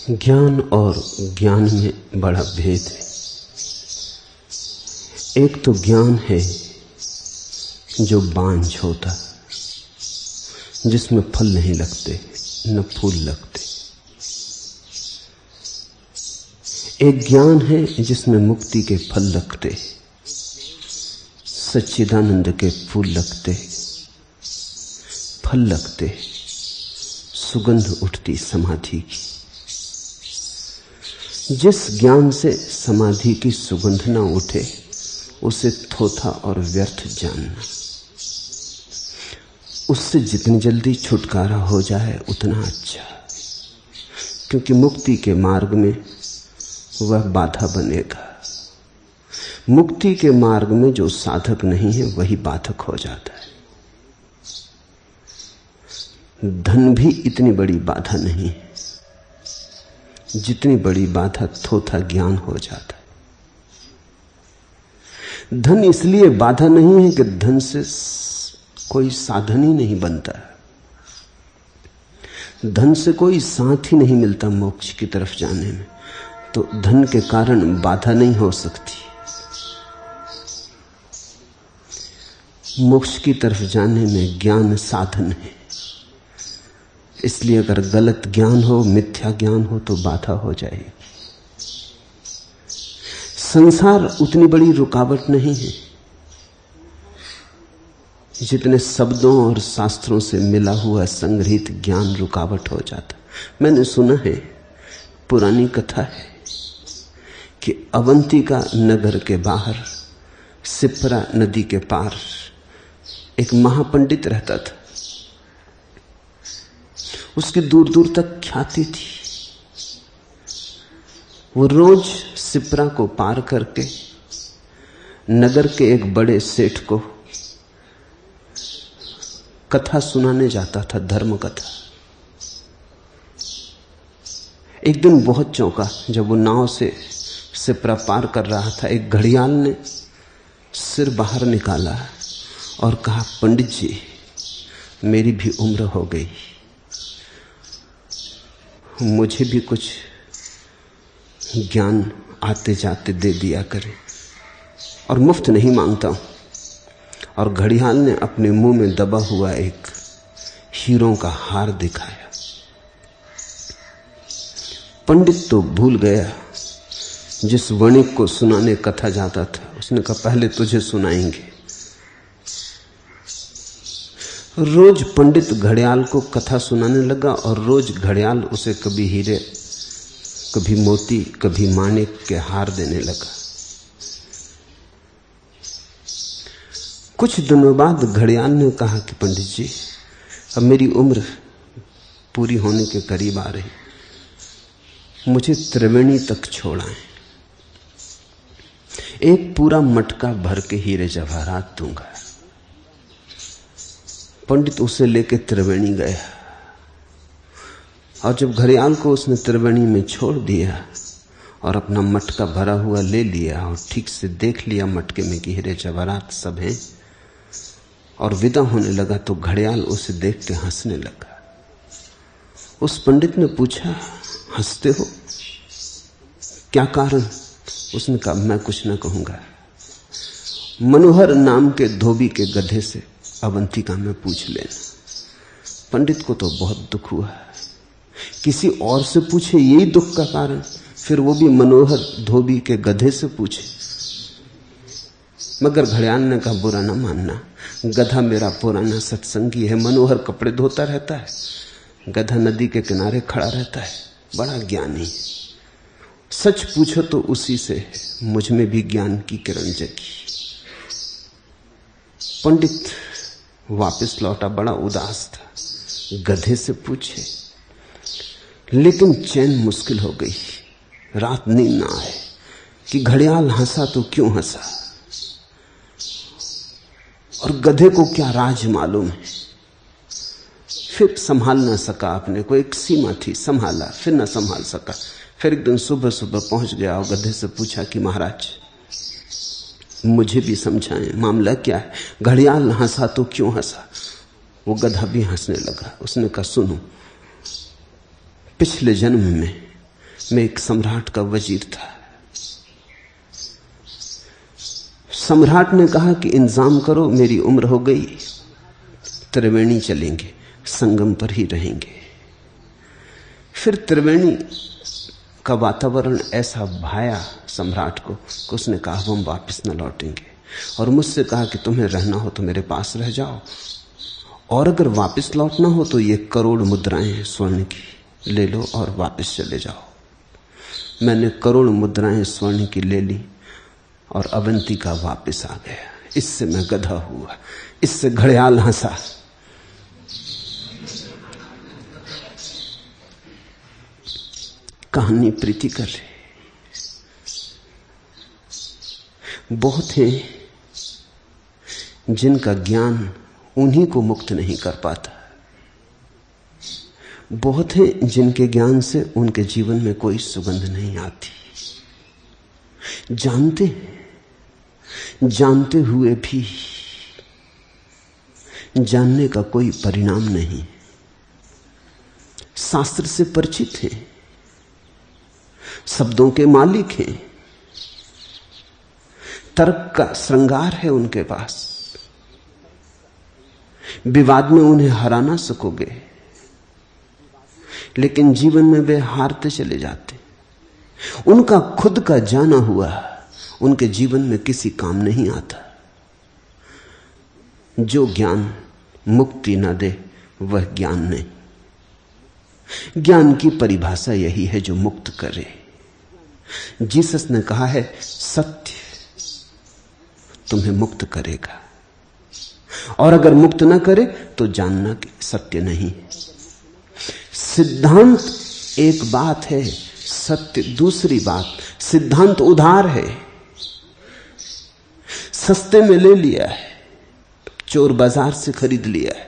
ज्ञान और ज्ञान में बड़ा भेद है। एक तो ज्ञान है जो बांझ होता, जिसमें फल नहीं लगते न फूल लगते। एक ज्ञान है जिसमें मुक्ति के फल लगते, सच्चिदानंद के फूल लगते, फल लगते, सुगंध उठती समाधि की। जिस ज्ञान से समाधि की सुगंध न उठे उसे थोथा और व्यर्थ जानना। उससे जितनी जल्दी छुटकारा हो जाए उतना अच्छा, क्योंकि मुक्ति के मार्ग में वह बाधा बनेगा। मुक्ति के मार्ग में जो साधक नहीं है वही बाधक हो जाता है। धन भी इतनी बड़ी बाधा नहीं है जितनी बड़ी बाधा थोथा ज्ञान हो जाता है। धन इसलिए बाधा नहीं है कि धन से कोई साधन ही नहीं बनता, धन से कोई साथ ही नहीं मिलता मोक्ष की तरफ जाने में, तो धन के कारण बाधा नहीं हो सकती। मोक्ष की तरफ जाने में ज्ञान साधन है, इसलिए अगर गलत ज्ञान हो, मिथ्या ज्ञान हो तो बाधा हो जाएगी। संसार उतनी बड़ी रुकावट नहीं है जितने शब्दों और शास्त्रों से मिला हुआ संग्रहित ज्ञान रुकावट हो जाता। मैंने सुना है, पुरानी कथा है कि अवंतिका नगर के बाहर सिप्रा नदी के पार एक महापंडित रहता था। उसकी दूर दूर तक ख्याति थी। वो रोज सिप्रा को पार करके नगर के एक बड़े सेठ को कथा सुनाने जाता था, धर्म कथा। एक दिन बहुत चौंका जब वो नाव से सिप्रा पार कर रहा था। एक घड़ियाल ने सिर बाहर निकाला और कहा, पंडित जी, मेरी भी उम्र हो गई, मुझे भी कुछ ज्ञान आते जाते दे दिया करे, और मुफ्त नहीं मांगता हूं। और घड़ियाल ने अपने मुंह में दबा हुआ एक हीरों का हार दिखाया। पंडित तो भूल गया, जिस वणिक को सुनाने कथा जाता था उसने कहा, पहले तुझे सुनाएंगे। रोज पंडित घड़ियाल को कथा सुनाने लगा और रोज घड़ियाल उसे कभी हीरे, कभी मोती, कभी माणिक के हार देने लगा। कुछ दिनों बाद घड़ियाल ने कहा कि पंडित जी, अब मेरी उम्र पूरी होने के करीब आ रही, मुझे त्रिवेणी तक छोड़ाएं, एक पूरा मटका भर के हीरे जवाहरात दूंगा। पंडित उसे लेके त्रिवेणी गया, और जब घड़ियाल को उसने त्रिवेणी में छोड़ दिया और अपना मटका भरा हुआ ले लिया और ठीक से देख लिया मटके में कि हीरे जवाहरात सब हैं, और विदा होने लगा, तो घड़ियाल उसे देख के हंसने लगा। उस पंडित ने पूछा, हंसते हो, क्या कारण? उसने कहा, मैं कुछ न कहूंगा, मनोहर नाम के धोबी के गधे से अवंतिका में पूछ लेना। पंडित को तो बहुत दुख हुआ, किसी और से पूछे यही दुख का कारण, फिर वो भी मनोहर धोबी के गधे से पूछे। मगर घड़ियाल ने कहा, बुरा ना मानना, गधा मेरा पुराना सत्संगी है, मनोहर कपड़े धोता रहता है, गधा नदी के किनारे खड़ा रहता है, बड़ा ज्ञानी, सच पूछो तो उसी से मुझ में भी ज्ञान की किरण जगी। पंडित वापस लौटा, बड़ा उदास था, गधे से पूछे, लेकिन चैन मुश्किल हो गई। रात नींद ना आए कि घड़ियाल हंसा तो क्यों हंसा, और गधे को क्या राज मालूम है। फिर संभाल ना सका अपने को, एक सीमा थी, संभाला, फिर ना संभाल सका। फिर एक दिन सुबह सुबह पहुंच गया और गधे से पूछा कि महाराज, मुझे भी समझाएं, मामला क्या है? घड़ियाल हंसा तो क्यों हंसा? वो गधा भी हंसने लगा। उसने कहा, सुनो, पिछले जन्म में मैं एक सम्राट का वजीर था। सम्राट ने कहा कि इंतजाम करो, मेरी उम्र हो गई, त्रिवेणी चलेंगे, संगम पर ही रहेंगे। फिर त्रिवेणी का वातावरण ऐसा भाया सम्राट को कि उसने कहा हम वापस न लौटेंगे, और मुझसे कहा कि तुम्हें रहना हो तो मेरे पास रह जाओ, और अगर वापस लौटना हो तो ये करोड़ मुद्राएं हैं स्वर्ण की, ले लो और वापस चले जाओ। मैंने करोड़ मुद्राएं स्वर्ण की ले ली और अवंतिका वापस आ गया। इससे मैं गधा हुआ, इससे घड़ियाल हंसा। कहानी प्रीति कर रहे। बहुत हैं जिनका ज्ञान उन्हीं को मुक्त नहीं कर पाता। बहुत हैं जिनके ज्ञान से उनके जीवन में कोई सुगंध नहीं आती। जानते हुए भी जानने का कोई परिणाम नहीं। शास्त्र से परिचित हैं, शब्दों के मालिक हैं, तर्क का श्रृंगार है उनके पास, विवाद में उन्हें हरा ना सकोगे, लेकिन जीवन में वे हारते चले जाते। उनका खुद का जाना हुआ उनके जीवन में किसी काम नहीं आता। जो ज्ञान मुक्ति ना दे वह ज्ञान नहीं। ज्ञान की परिभाषा यही है जो मुक्त करे। जीसस ने कहा है सत्य तुम्हें मुक्त करेगा, और अगर मुक्त ना करे तो जानना कि सत्य नहीं है। सिद्धांत एक बात है, सत्य दूसरी बात। सिद्धांत उधार है, सस्ते में ले लिया है, चोर बाजार से खरीद लिया है,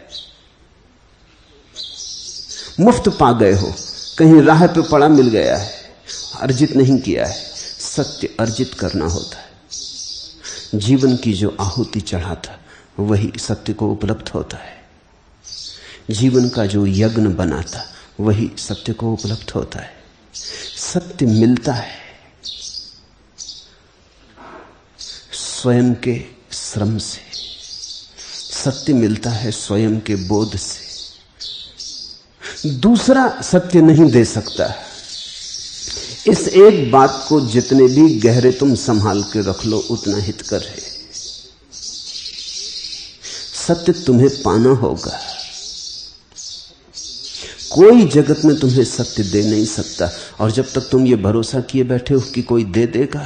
मुफ्त पा गए हो, कहीं राह पे पड़ा मिल गया है, अर्जित नहीं किया है। सत्य अर्जित करना होता है। जीवन की जो आहुति चढ़ाता वही सत्य को उपलब्ध होता है। जीवन का जो यज्ञ बनाता वही सत्य को उपलब्ध होता है। सत्य मिलता है स्वयं के श्रम से, सत्य मिलता है स्वयं के बोध से। दूसरा सत्य नहीं दे सकता। इस एक बात को जितने भी गहरे तुम संभाल के रख लो उतना हितकर है। सत्य तुम्हें पाना होगा। कोई जगत में तुम्हें सत्य दे नहीं सकता, और जब तक तुम ये भरोसा किए बैठे हो कि कोई दे देगा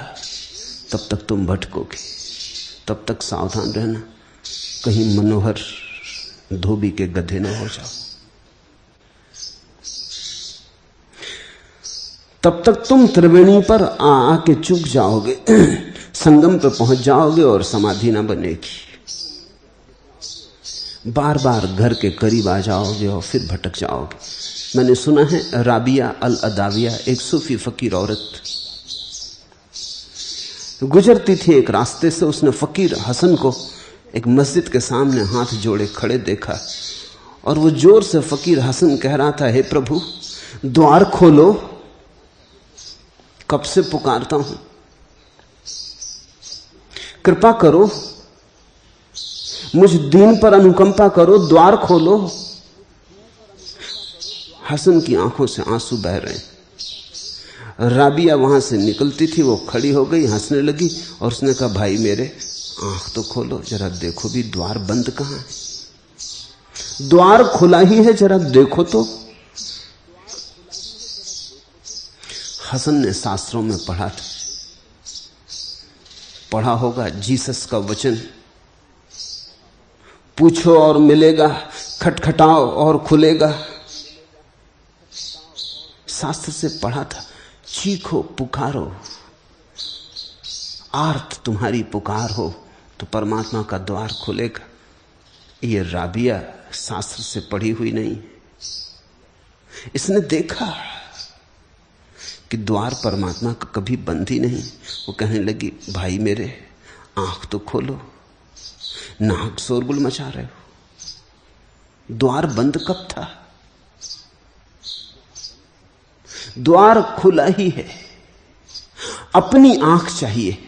तब तक तुम भटकोगे। तब तक सावधान रहना कहीं मनोहर धोबी के गधे न हो जाओ। तब तक तुम त्रिवेणी पर आके चूक जाओगे, संगम पे पहुंच जाओगे और समाधि ना बनेगी। बार बार घर के करीब आ जाओगे और फिर भटक जाओगे। मैंने सुना है राबिया अल अदाविया एक सूफी फकीर औरत गुजरती थी एक रास्ते से। उसने फकीर हसन को एक मस्जिद के सामने हाथ जोड़े खड़े देखा, और वो जोर से फकीर हसन कह रहा था, हे प्रभु द्वार खोलो, कब से पुकारता हूं, कृपा करो, मुझ दीन पर अनुकंपा करो, द्वार खोलो। हसन की आंखों से आंसू बह रहे हैं। राबिया वहां से निकलती थी, वो खड़ी हो गई, हंसने लगी और उसने कहा, भाई मेरे आंख तो खोलो, जरा देखो भी द्वार बंद कहां है, द्वार खुला ही है, जरा देखो तो। हसन ने शास्त्रों में पढ़ा होगा जीसस का वचन, पूछो और मिलेगा, खटखटाओ और खुलेगा। शास्त्र से पढ़ा था, चीखो पुकारो, आर्त तुम्हारी पुकार हो तो परमात्मा का द्वार खुलेगा। ये राबिया शास्त्र से पढ़ी हुई नहीं, इसने देखा कि द्वार परमात्मा का कभी बंद ही नहीं। वो कहने लगी, भाई मेरे आंख तो खोलो, नाहक शोरगुल मचा रहे हो, द्वार बंद कब था? द्वार खुला ही है, अपनी आंख चाहिए।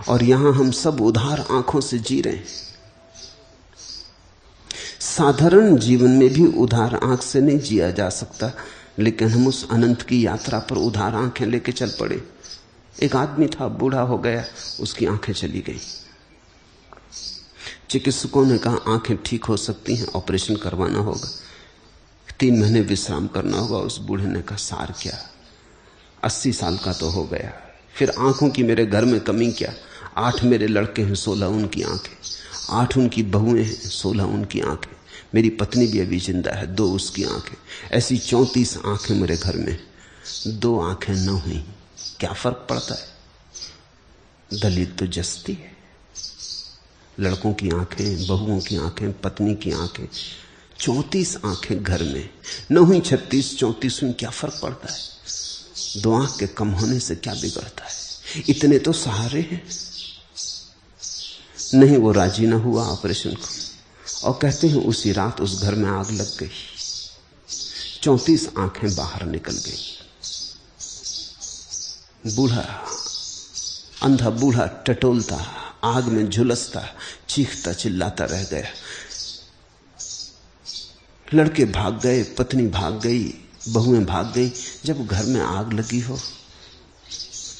और यहां हम सब उधार आंखों से जी रहे हैं। साधारण जीवन में भी उधार आंख से नहीं जिया जा सकता, लेकिन हम उस अनंत की यात्रा पर उधार आंखें लेके चल पड़े। एक आदमी था, बूढ़ा हो गया, उसकी आंखें चली गई। चिकित्सकों ने कहा आंखें ठीक हो सकती हैं, ऑपरेशन करवाना होगा, 3 महीने विश्राम करना होगा। उस बूढ़े ने कहा सार क्या, 80 साल का तो हो गया, फिर आंखों की मेरे घर में कमी क्या? 8 मेरे लड़के हैं, 16 उनकी आंखें, 8 उनकी बहुएं हैं, 16 उनकी आंखें, मेरी पत्नी भी अभी जिंदा है, 2 उसकी आंखें, ऐसी 34 आंखें मेरे घर में, 2 आंखें न हुई, क्या फर्क पड़ता है? दलील तो जस्ती है। लड़कों की आंखें, बहुओं की आंखें, पत्नी की आंखें, 34 आंखें घर में, न हुई 36, 34 हुई, क्या फर्क पड़ता है? 2 आंख के कम होने से क्या बिगड़ता है? इतने तो सहारे हैं। नहीं, वो राजी ना हुआ ऑपरेशन को, और कहते हैं उसी रात उस घर में आग लग गई, 34 आंखें बाहर निकल गई। बूढ़ा, अंधा बूढ़ा टटोलता, आग में झुलसता, चीखता चिल्लाता रह गया। लड़के भाग गए, पत्नी भाग गई, बहुएं भाग गई। जब घर में आग लगी हो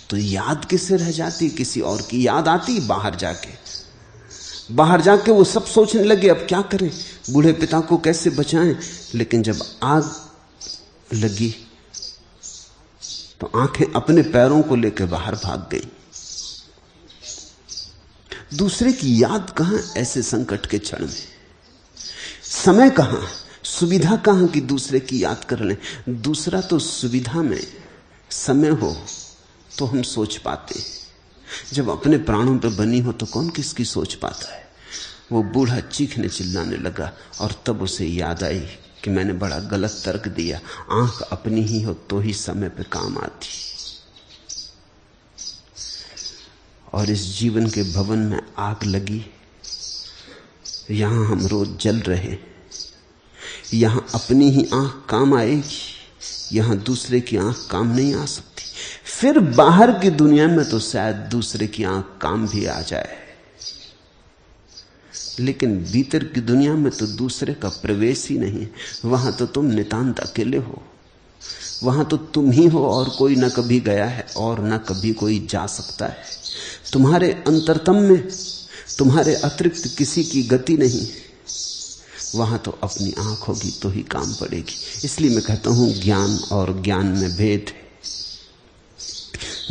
तो याद किसे रह जाती? किसी और की याद आती। बाहर जाके वो सब सोचने लगे अब क्या करें, बूढ़े पिता को कैसे बचाएं। लेकिन जब आग लगी तो आंखें अपने पैरों को लेकर बाहर भाग गई। दूसरे की याद कहां ऐसे संकट के क्षण में? समय कहां, सुविधा कहां कि दूसरे की याद कर लें? दूसरा तो सुविधा में, समय हो तो हम सोच पाते, जब अपने प्राणों पर बनी हो तो कौन किसकी सोच पाता है। वो बूढ़ा चीखने चिल्लाने लगा और तब उसे याद आई कि मैंने बड़ा गलत तर्क दिया। आंख अपनी ही हो तो ही समय पे काम आती। और इस जीवन के भवन में आग लगी, यहां हम रोज जल रहे, यहां अपनी ही आंख काम आएगी, यहां दूसरे की आंख काम नहीं आ सकती। फिर बाहर की दुनिया में तो शायद दूसरे की आंख काम भी आ जाए, लेकिन भीतर की दुनिया में तो दूसरे का प्रवेश ही नहीं। वहां तो तुम नितांत अकेले हो, वहां तो तुम ही हो और कोई न कभी गया है और न कभी कोई जा सकता है। तुम्हारे अंतरतम में तुम्हारे अतिरिक्त किसी की गति नहीं। वहां तो अपनी आंख होगी तो ही काम पड़ेगी। इसलिए मैं कहता हूं ज्ञान और ज्ञान में भेद है।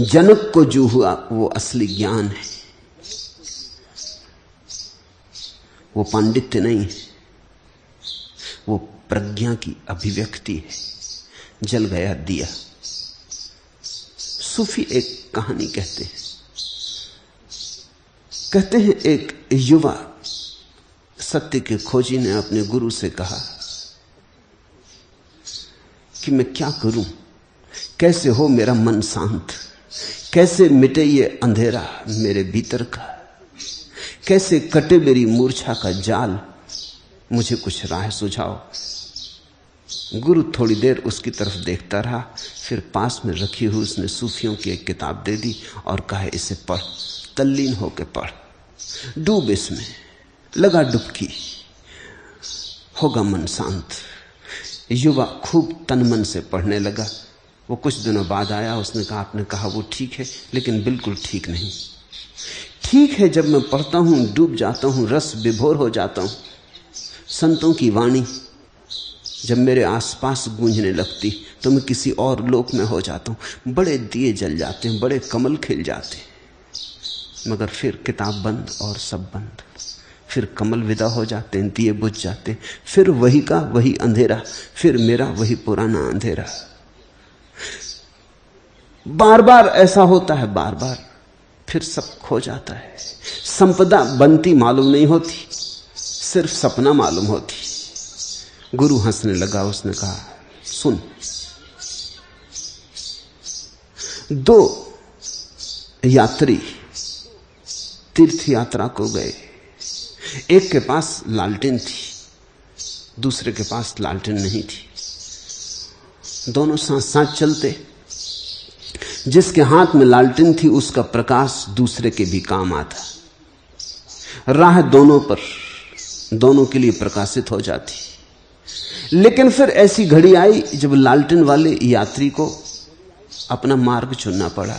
जनक को जो हुआ वो असली ज्ञान है, वो पांडित्य नहीं है, वो प्रज्ञा की अभिव्यक्ति है। जल गया दिया। सूफी एक कहानी कहते हैं एक युवा सत्य के खोजी ने अपने गुरु से कहा कि मैं क्या करूं, कैसे हो मेरा मन शांत, कैसे मिटे ये अंधेरा मेरे भीतर का, कैसे कटे मेरी मूर्छा का जाल, मुझे कुछ राह सुझाओ। गुरु थोड़ी देर उसकी तरफ देखता रहा, फिर पास में रखी हुई उसने सूफियों की एक किताब दे दी और कहा इसे पढ़, तल्लीन होकर पढ़, डूब इसमें, लगा डुबकी, होगा मन शांत। युवा खूब तन मन से पढ़ने लगा। वो कुछ दिनों बाद आया, उसने कहा आपने कहा वो ठीक है, लेकिन बिल्कुल ठीक नहीं। ठीक है, जब मैं पढ़ता हूं डूब जाता हूं, रस विभोर हो जाता हूं। संतों की वाणी जब मेरे आसपास गूंजने लगती तो मैं किसी और लोक में हो जाता हूं। बड़े दिए जल जाते हैं, बड़े कमल खिल जाते हैं, मगर फिर किताब बंद और सब बंद। फिर कमल विदा हो जाते हैं, दिए बुझ जाते हैं, फिर वही का वही अंधेरा, फिर मेरा वही पुराना अंधेरा। बार बार ऐसा होता है, बार बार, फिर सब खो जाता है। संपदा बनती मालूम नहीं होती, सिर्फ सपना मालूम होती। गुरु हंसने लगा, उसने कहा सुन, 2 यात्री तीर्थ यात्रा को गए। एक के पास लालटेन थी, दूसरे के पास लालटेन नहीं थी। दोनों साथ साथ चलते। जिसके हाथ में लालटेन थी उसका प्रकाश दूसरे के भी काम आता। राह दोनों पर, दोनों के लिए प्रकाशित हो जाती। लेकिन फिर ऐसी घड़ी आई जब लालटेन वाले यात्री को अपना मार्ग चुनना पड़ा।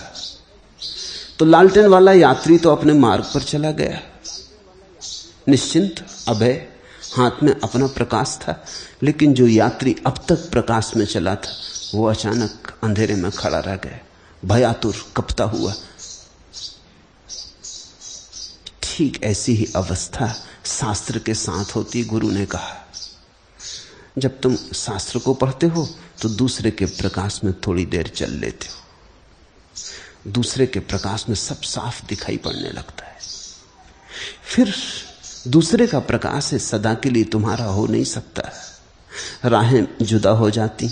तो लालटेन वाला यात्री तो अपने मार्ग पर चला गया, निश्चिंत, अभय, हाथ में अपना प्रकाश था। लेकिन जो यात्री अब तक प्रकाश में चला था वो अचानक अंधेरे में खड़ा रह गया, भयातुर, कपता हुआ। ठीक ऐसी ही अवस्था शास्त्र के साथ होती। गुरु ने कहा, जब तुम शास्त्र को पढ़ते हो तो दूसरे के प्रकाश में थोड़ी देर चल लेते हो, दूसरे के प्रकाश में सब साफ दिखाई पड़ने लगता है। फिर दूसरे का प्रकाश है, सदा के लिए तुम्हारा हो नहीं सकता। राहें जुदा हो जाती,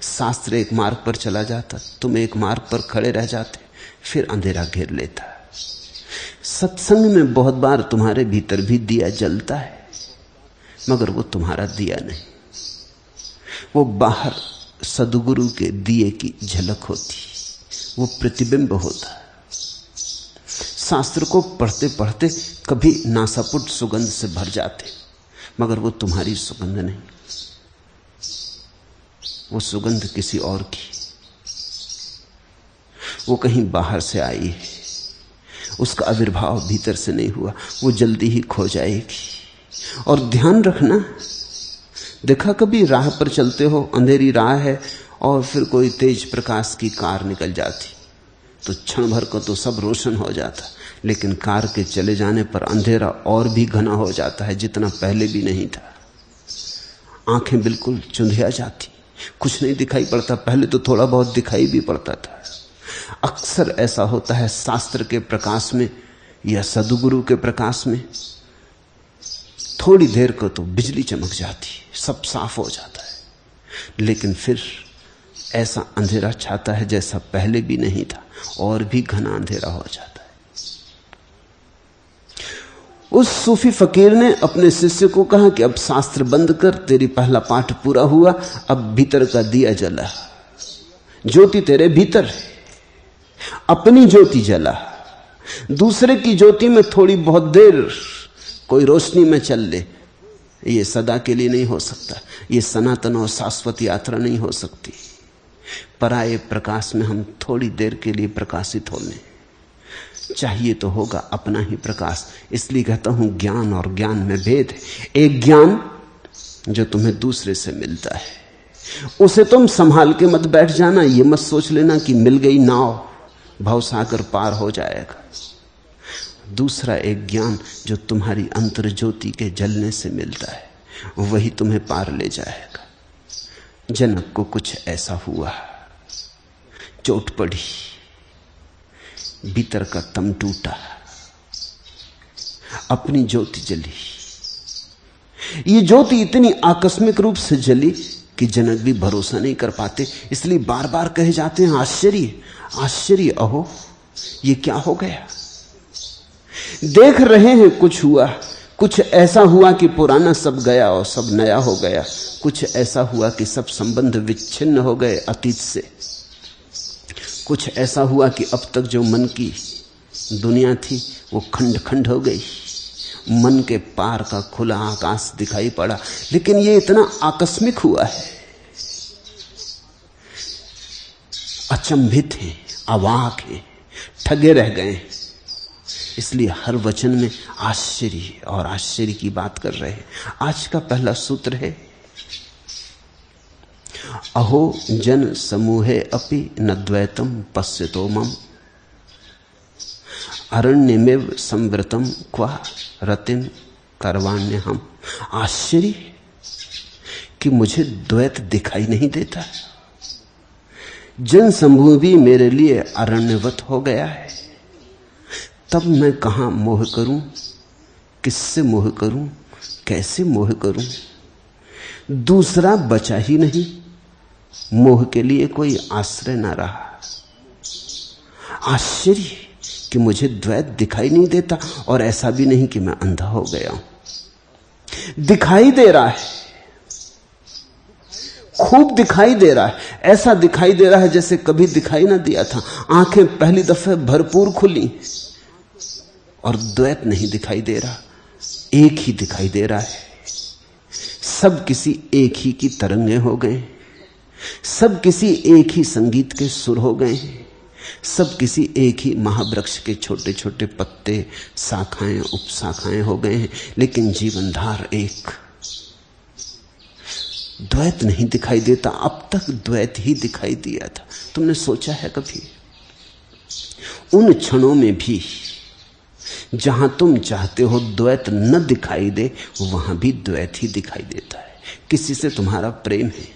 शास्त्र एक मार्ग पर चला जाता, तुम एक मार्ग पर खड़े रह जाते, फिर अंधेरा घेर लेता। सत्संग में बहुत बार तुम्हारे भीतर भी दिया जलता है, मगर वो तुम्हारा दिया नहीं, वो बाहर सद्गुरु के दिए की झलक होती, वो प्रतिबिंब होता। शास्त्र को पढ़ते पढ़ते कभी नासापुट सुगंध से भर जाते, मगर वो तुम्हारी सुगंध नहीं, वो सुगंध किसी और की, वो कहीं बाहर से आई है, उसका आविर्भाव भीतर से नहीं हुआ, वो जल्दी ही खो जाएगी। और ध्यान रखना, देखा कभी राह पर चलते हो, अंधेरी राह है और फिर कोई तेज प्रकाश की कार निकल जाती तो क्षण भर को तो सब रोशन हो जाता, लेकिन कार के चले जाने पर अंधेरा और भी घना हो जाता है, जितना पहले भी नहीं था। आंखें बिल्कुल चुंधिया जाती, कुछ नहीं दिखाई पड़ता। पहले तो थोड़ा बहुत दिखाई भी पड़ता था। अक्सर ऐसा होता है शास्त्र के प्रकाश में या सद्गुरु के प्रकाश में, थोड़ी देर को तो बिजली चमक जाती, सब साफ हो जाता है, लेकिन फिर ऐसा अंधेरा छाता है जैसा पहले भी नहीं था, और भी घना अंधेरा हो जाता है। उस सूफी फकीर ने अपने शिष्य को कहा कि अब शास्त्र बंद कर, तेरी पहला पाठ पूरा हुआ, अब भीतर का दिया जला, ज्योति तेरे भीतर है, अपनी ज्योति जला। दूसरे की ज्योति में थोड़ी बहुत देर कोई रोशनी में चल ले, ये सदा के लिए नहीं हो सकता, ये सनातन और शाश्वत यात्रा नहीं हो सकती। पराये प्रकाश में हम थोड़ी देर के लिए प्रकाशित होने चाहिए तो होगा अपना ही प्रकाश। इसलिए कहता हूं ज्ञान और ज्ञान में भेद है। एक ज्ञान जो तुम्हें दूसरे से मिलता है, उसे तुम संभाल के मत बैठ जाना, ये मत सोच लेना कि मिल गई नाव, भवसागर पार हो जाएगा। दूसरा एक ज्ञान जो तुम्हारी अंतर ज्योति के जलने से मिलता है, वही तुम्हें पार ले जाएगा। जनक को कुछ ऐसा हुआ, चोट पड़ी, भीतर का तम टूटा, अपनी ज्योति जली। ये ज्योति इतनी आकस्मिक रूप से जली कि जनक भी भरोसा नहीं कर पाते, इसलिए बार बार कहे जाते हैं आश्चर्य, आश्चर्य, अहो ये क्या हो गया। देख रहे हैं कुछ हुआ, कुछ ऐसा हुआ कि पुराना सब गया और सब नया हो गया, कुछ ऐसा हुआ कि सब संबंध विच्छिन्न हो गए अतीत से, कुछ ऐसा हुआ कि अब तक जो मन की दुनिया थी वो खंड खंड हो गई, मन के पार का खुला आकाश दिखाई पड़ा। लेकिन ये इतना आकस्मिक हुआ है, अचंभित है, अवाक है, ठगे रह गए। इसलिए हर वचन में आश्चर्य और आश्चर्य की बात कर रहे हैं। आज का पहला सूत्र है, अहो जन समूहे अपि न द्वैतम पश्यतो मम अरण्यमेव संवृतम क्वा रतिम करवाण्य हम। आश्चर्य कि मुझे द्वैत दिखाई नहीं देता, जन समूह भी मेरे लिए अरण्यवत हो गया है, तब मैं कहां मोह करूं, किससे मोह करूं, कैसे मोह करूं। दूसरा बचा ही नहीं, मोह के लिए कोई आश्रय ना रहा। आश्चर्य कि मुझे द्वैत दिखाई नहीं देता, और ऐसा भी नहीं कि मैं अंधा हो गया हूं, दिखाई दे रहा है। खूब दिखाई दे रहा है, ऐसा दिखाई दे रहा है जैसे कभी दिखाई ना दिया था। आंखें पहली दफे भरपूर खुली और द्वैत नहीं दिखाई दे रहा, एक ही दिखाई दे रहा है। सब किसी एक ही की तरंगे हो गए, सब किसी एक ही संगीत के सुर हो गए, सब किसी एक ही महावृक्ष के छोटे छोटे पत्ते, शाखाएं, उपशाखाएं हो गए हैं, लेकिन जीवनधार एक। द्वैत नहीं दिखाई देता। अब तक द्वैत ही दिखाई दिया था। तुमने सोचा है कभी उन क्षणों में भी जहां तुम चाहते हो द्वैत न दिखाई दे, वहां भी द्वैत ही दिखाई देता है। किसी से तुम्हारा प्रेम है,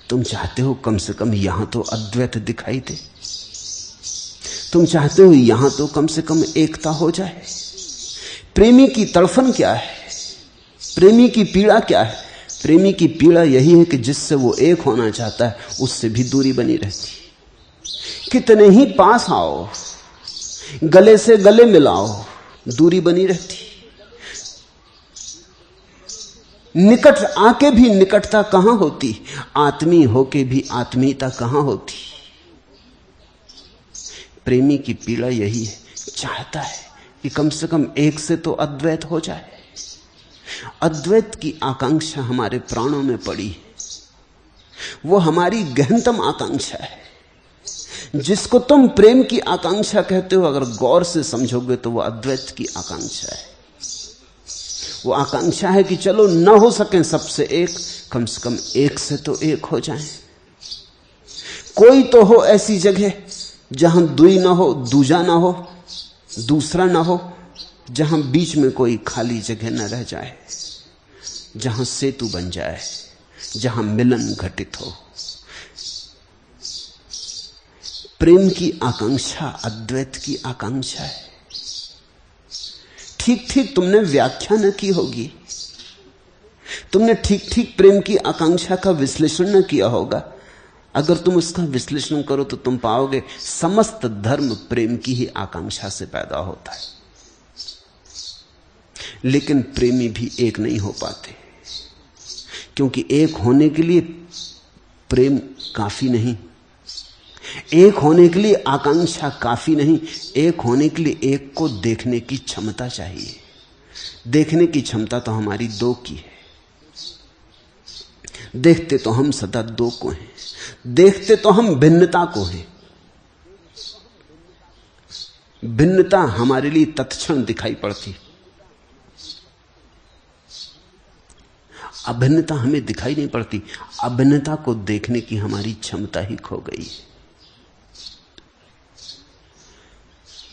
तुम चाहते हो कम से कम यहां तो अद्वैत दिखाई दे, तुम चाहते हो यहां तो कम से कम एकता हो जाए। प्रेमी की तड़फन क्या है, प्रेमी की पीड़ा क्या है? प्रेमी की पीड़ा यही है कि जिससे वो एक होना चाहता है उससे भी दूरी बनी रहती। कितने ही पास आओ, गले से गले मिलाओ, दूरी बनी रहती। निकट आके भी निकटता कहां होती, आत्मीय होके भी आत्मीयता कहां होती। प्रेमी की पीड़ा यही है, चाहता है कि कम से कम एक से तो अद्वैत हो जाए। अद्वैत की आकांक्षा हमारे प्राणों में पड़ी है, वो हमारी गहनतम आकांक्षा है। जिसको तुम प्रेम की आकांक्षा कहते हो, अगर गौर से समझोगे तो वो अद्वैत की आकांक्षा है। वो आकांक्षा है कि चलो न हो सके सबसे एक, कम से कम एक से तो एक हो जाएं। कोई तो हो ऐसी जगह जहां दुई ना हो, दूजा ना हो, दूसरा ना हो, जहां बीच में कोई खाली जगह न रह जाए, जहां सेतु बन जाए, जहां मिलन घटित हो। प्रेम की आकांक्षा अद्वैत की आकांक्षा है। ठीक ठीक तुमने व्याख्या न की होगी, तुमने ठीक ठीक प्रेम की आकांक्षा का विश्लेषण न किया होगा। अगर तुम उसका विश्लेषण करो तो तुम पाओगे समस्त धर्म प्रेम की ही आकांक्षा से पैदा होता है। लेकिन प्रेमी भी एक नहीं हो पाते, क्योंकि एक होने के लिए प्रेम काफी नहीं, एक होने के लिए आकांक्षा काफी नहीं, एक होने के लिए एक को देखने की क्षमता चाहिए। देखने की क्षमता तो हमारी दो की है। देखते तो हम सदा दो को हैं, देखते तो हम भिन्नता को हैं। भिन्नता हमारे लिए तत्क्षण दिखाई पड़ती, अभिन्नता हमें दिखाई नहीं पड़ती। अभिन्नता को देखने की हमारी क्षमता ही खो गई है।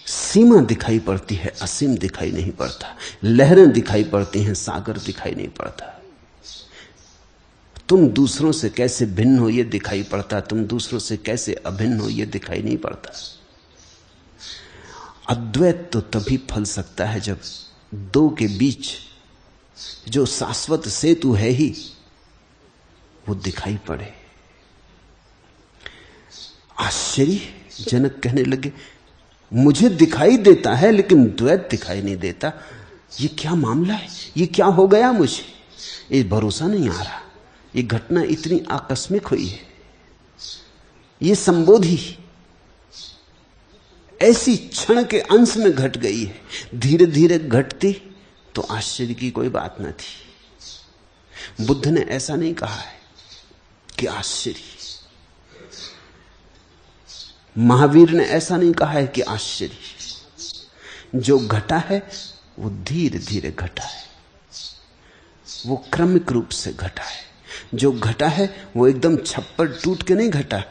सीमा दिखाई पड़ती है, असीम दिखाई नहीं पड़ता। लहरें दिखाई पड़ती हैं, सागर दिखाई नहीं पड़ता। तुम दूसरों से कैसे भिन्न हो यह दिखाई पड़ता, तुम दूसरों से कैसे अभिन्न हो यह दिखाई नहीं पड़ता। अद्वैत तो तभी फल सकता है जब दो के बीच जो शाश्वत सेतु है ही वो दिखाई पड़े। आश्चर्यजनक कहने लगे, मुझे दिखाई देता है लेकिन द्वैत दिखाई नहीं देता। ये क्या मामला है, ये क्या हो गया मुझे, ये भरोसा नहीं आ रहा। ये घटना इतनी आकस्मिक हुई है, ये संबोधि ऐसी क्षण के अंश में घट गई है। धीरे धीरे घटती तो आश्चर्य की कोई बात न थी। बुद्ध ने ऐसा नहीं कहा है कि आश्चर्य, महावीर ने ऐसा नहीं कहा है कि आश्चर्य। जो घटा है वो धीरे धीरे घटा है, वो क्रमिक रूप से घटा है। जो घटा है वो एकदम छप्पर टूट के नहीं घटा।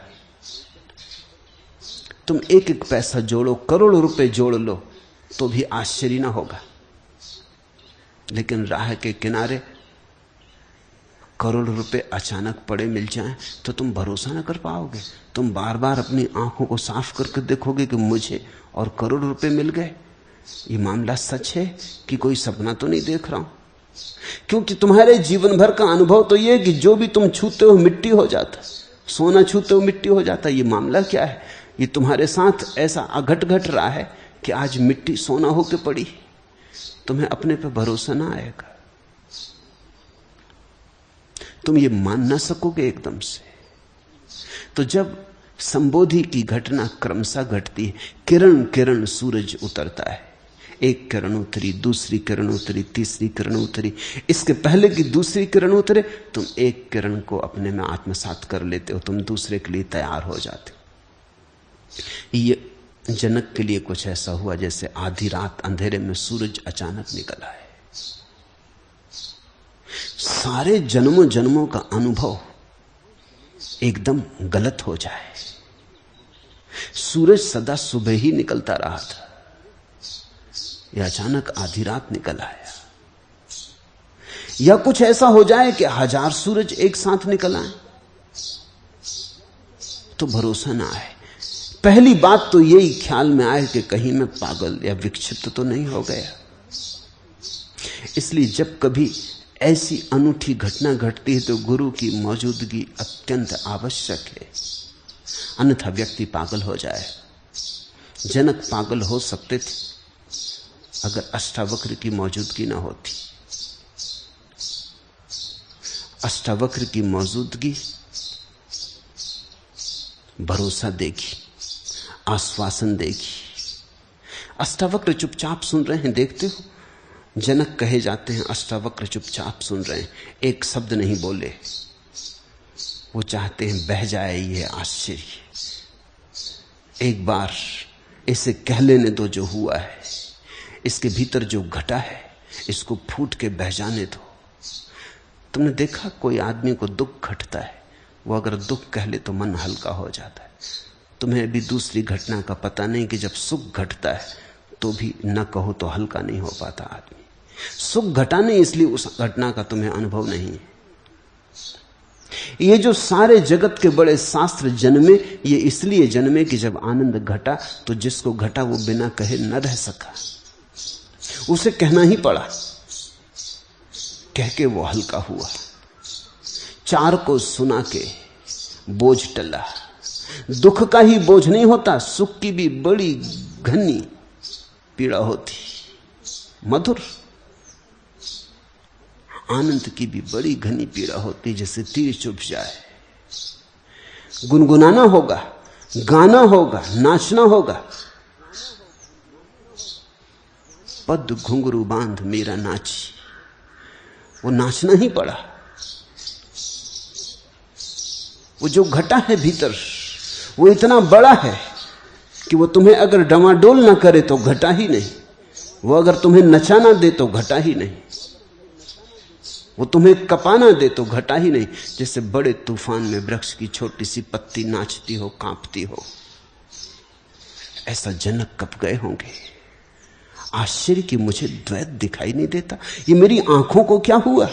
तुम एक एक पैसा जोड़ो, करोड़ों रुपए जोड़ लो तो भी आश्चर्य ना होगा। लेकिन राह के किनारे करोड़ों रुपए अचानक पड़े मिल जाएं तो तुम भरोसा ना कर पाओगे। तुम बार बार अपनी आंखों को साफ करके देखोगे कि मुझे और करोड़ रुपए मिल गए। ये मामला सच है कि कोई सपना तो नहीं देख रहा हूं। क्योंकि तुम्हारे जीवन भर का अनुभव तो यह है कि जो भी तुम छूते हो मिट्टी हो जाता, सोना छूते हो मिट्टी हो जाता। ये मामला क्या है? ये तुम्हारे साथ ऐसा अघट घट रहा है कि आज मिट्टी सोना होके पड़ी। तुम्हें अपने पे भरोसा ना आएगा। तुम ये मान ना सकोगे एकदम से। तो जब संबोधि की घटना क्रमशः घटती है, किरण किरण सूरज उतरता है, एक किरण उतरी, दूसरी किरण उतरी, तीसरी किरण उतरी, इसके पहले की दूसरी किरण उतरे, तुम एक किरण को अपने में आत्मसात कर लेते हो, तुम दूसरे के लिए तैयार हो जाते हो। ये जनक के लिए कुछ ऐसा हुआ जैसे आधी रात अंधेरे में सूरज अचानक निकला है। सारे जन्मों जन्मों का अनुभव एकदम गलत हो जाए। सूरज सदा सुबह ही निकलता रहा था, यह अचानक आधी रात निकल आया। या कुछ ऐसा हो जाए कि 1000 सूरज एक साथ निकल आए तो भरोसा ना आए। पहली बात तो यही ख्याल में आए कि कहीं मैं पागल या विक्षिप्त तो नहीं हो गया। इसलिए जब कभी ऐसी अनूठी घटना घटती है तो गुरु की मौजूदगी अत्यंत आवश्यक है, अन्यथा व्यक्ति पागल हो जाए। जनक पागल हो सकते थे अगर अष्टावक्र की मौजूदगी ना होती। अष्टावक्र की मौजूदगी भरोसा देगी, आश्वासन देगी। अष्टावक्र चुपचाप सुन रहे हैं, देखते हो जनक कहे जाते हैं, अष्टावक्र चुपचाप सुन रहे हैं, एक शब्द नहीं बोले। वो चाहते हैं बह जाए ये आश्चर्य, एक बार इसे कह लेने दो जो हुआ है, इसके भीतर जो घटा है इसको फूट के बह जाने दो। तुमने देखा कोई आदमी को दुख घटता है, वो अगर दुख कह ले तो मन हल्का हो जाता है। तुम्हें अभी दूसरी घटना का पता नहीं कि जब सुख घटता है तो भी न कहो तो हल्का नहीं हो पाता आदमी। सुख घटा नहीं इसलिए उस घटना का तुम्हें अनुभव नहीं है। ये जो सारे जगत के बड़े शास्त्र जन्मे, ये इसलिए जन्मे कि जब आनंद घटा तो जिसको घटा वो बिना कहे न रह सका, उसे कहना ही पड़ा। कह के वो हल्का हुआ, चार को सुना के बोझ टला। दुख का ही बोझ नहीं होता, सुख की भी बड़ी घनी पीड़ा होती, मधुर। आनंद की भी बड़ी घनी पीड़ा होती, जैसे तीर चुभ जाए। गुनगुनाना होगा, गाना होगा, नाचना होगा। पद घुंघरू बांध मीरा नाची, वो नाचना ही पड़ा। वो जो घटा है भीतर वो इतना बड़ा है कि वो तुम्हें अगर डमाडोल ना करे तो घटा ही नहीं, वो अगर तुम्हें नचा ना दे तो घटा ही नहीं, वो तुम्हें कपाना दे तो घटा ही नहीं। जैसे बड़े तूफान में वृक्ष की छोटी सी पत्ती नाचती हो, कांपती हो, ऐसा जनक कब गए होंगे। आश्चर्य कि मुझे द्वैत दिखाई नहीं देता, ये मेरी आंखों को क्या हुआ।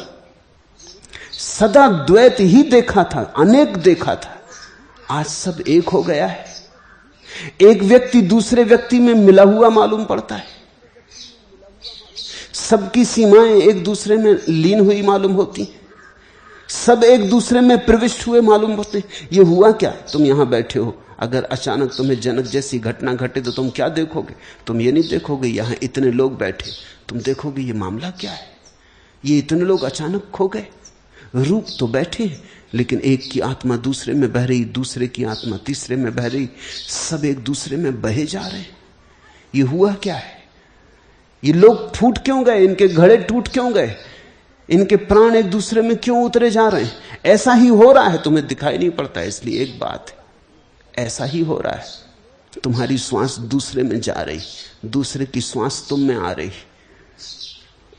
सदा द्वैत ही देखा था, अनेक देखा था, आज सब एक हो गया है। एक व्यक्ति दूसरे व्यक्ति में मिला हुआ मालूम पड़ता है, सबकी सीमाएं एक दूसरे में लीन हुई मालूम होती हैं, सब एक दूसरे में प्रविष्ट हुए मालूम होते हैं। ये हुआ क्या? तुम यहां बैठे हो, अगर अचानक तुम्हें जनक जैसी घटना घटे तो तुम क्या देखोगे? तुम ये नहीं देखोगे यहां इतने लोग बैठे, तुम देखोगे ये मामला क्या है, ये इतने लोग अचानक खो गए। रूप तो बैठे हैं लेकिन एक की आत्मा दूसरे में बह रही, दूसरे की आत्मा तीसरे में बह रही, सब एक दूसरे में बहे जा रहे हैं। ये हुआ क्या है? ये लोग फूट क्यों गए? इनके घड़े टूट क्यों गए? इनके प्राण एक दूसरे में क्यों उतरे जा रहे हैं? ऐसा ही हो रहा है, तुम्हें दिखाई नहीं पड़ता। इसलिए एक बात है, ऐसा ही हो रहा है। तुम्हारी श्वास दूसरे में जा रही, दूसरे की श्वास तुम में आ रही,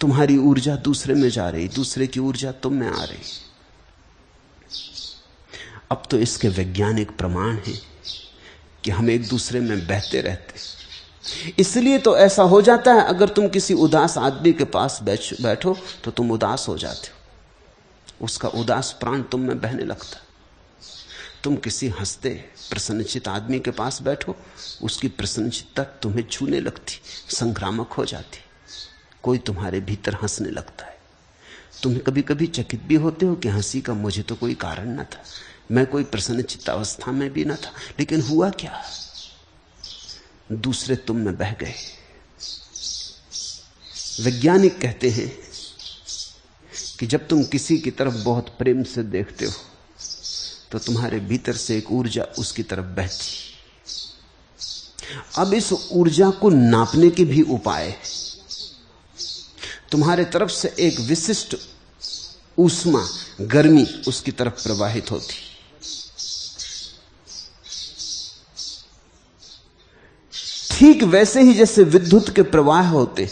तुम्हारी ऊर्जा दूसरे में जा रही, दूसरे की ऊर्जा तुम में आ रही। अब तो इसके वैज्ञानिक प्रमाण हैं कि हम एक दूसरे में बहते रहते। इसलिए तो ऐसा हो जाता है, अगर तुम किसी उदास आदमी के पास बैठो तो तुम उदास हो जाते हो, उसका उदास प्राण तुम में बहने लगता। तुम किसी हंसते प्रसन्नचित आदमी के पास बैठो, उसकी प्रसन्नचित्ता तुम्हें छूने लगती, संक्रामक हो जाती, कोई तुम्हारे भीतर हंसने लगता है। तुम कभी कभी चकित भी होते हो कि हंसी का मुझे तो कोई कारण न था, मैं कोई प्रसन्नचित्त अवस्था में भी न था, लेकिन हुआ क्या? दूसरे तुम में बह गए। वैज्ञानिक कहते हैं कि जब तुम किसी की तरफ बहुत प्रेम से देखते हो तो तुम्हारे भीतर से एक ऊर्जा उसकी तरफ बहती। अब इस ऊर्जा को नापने के भी उपाय है। तुम्हारे तरफ से एक विशिष्ट ऊष्मा, गर्मी उसकी तरफ प्रवाहित होती। ठीक वैसे ही जैसे विद्युत के प्रवाह होते,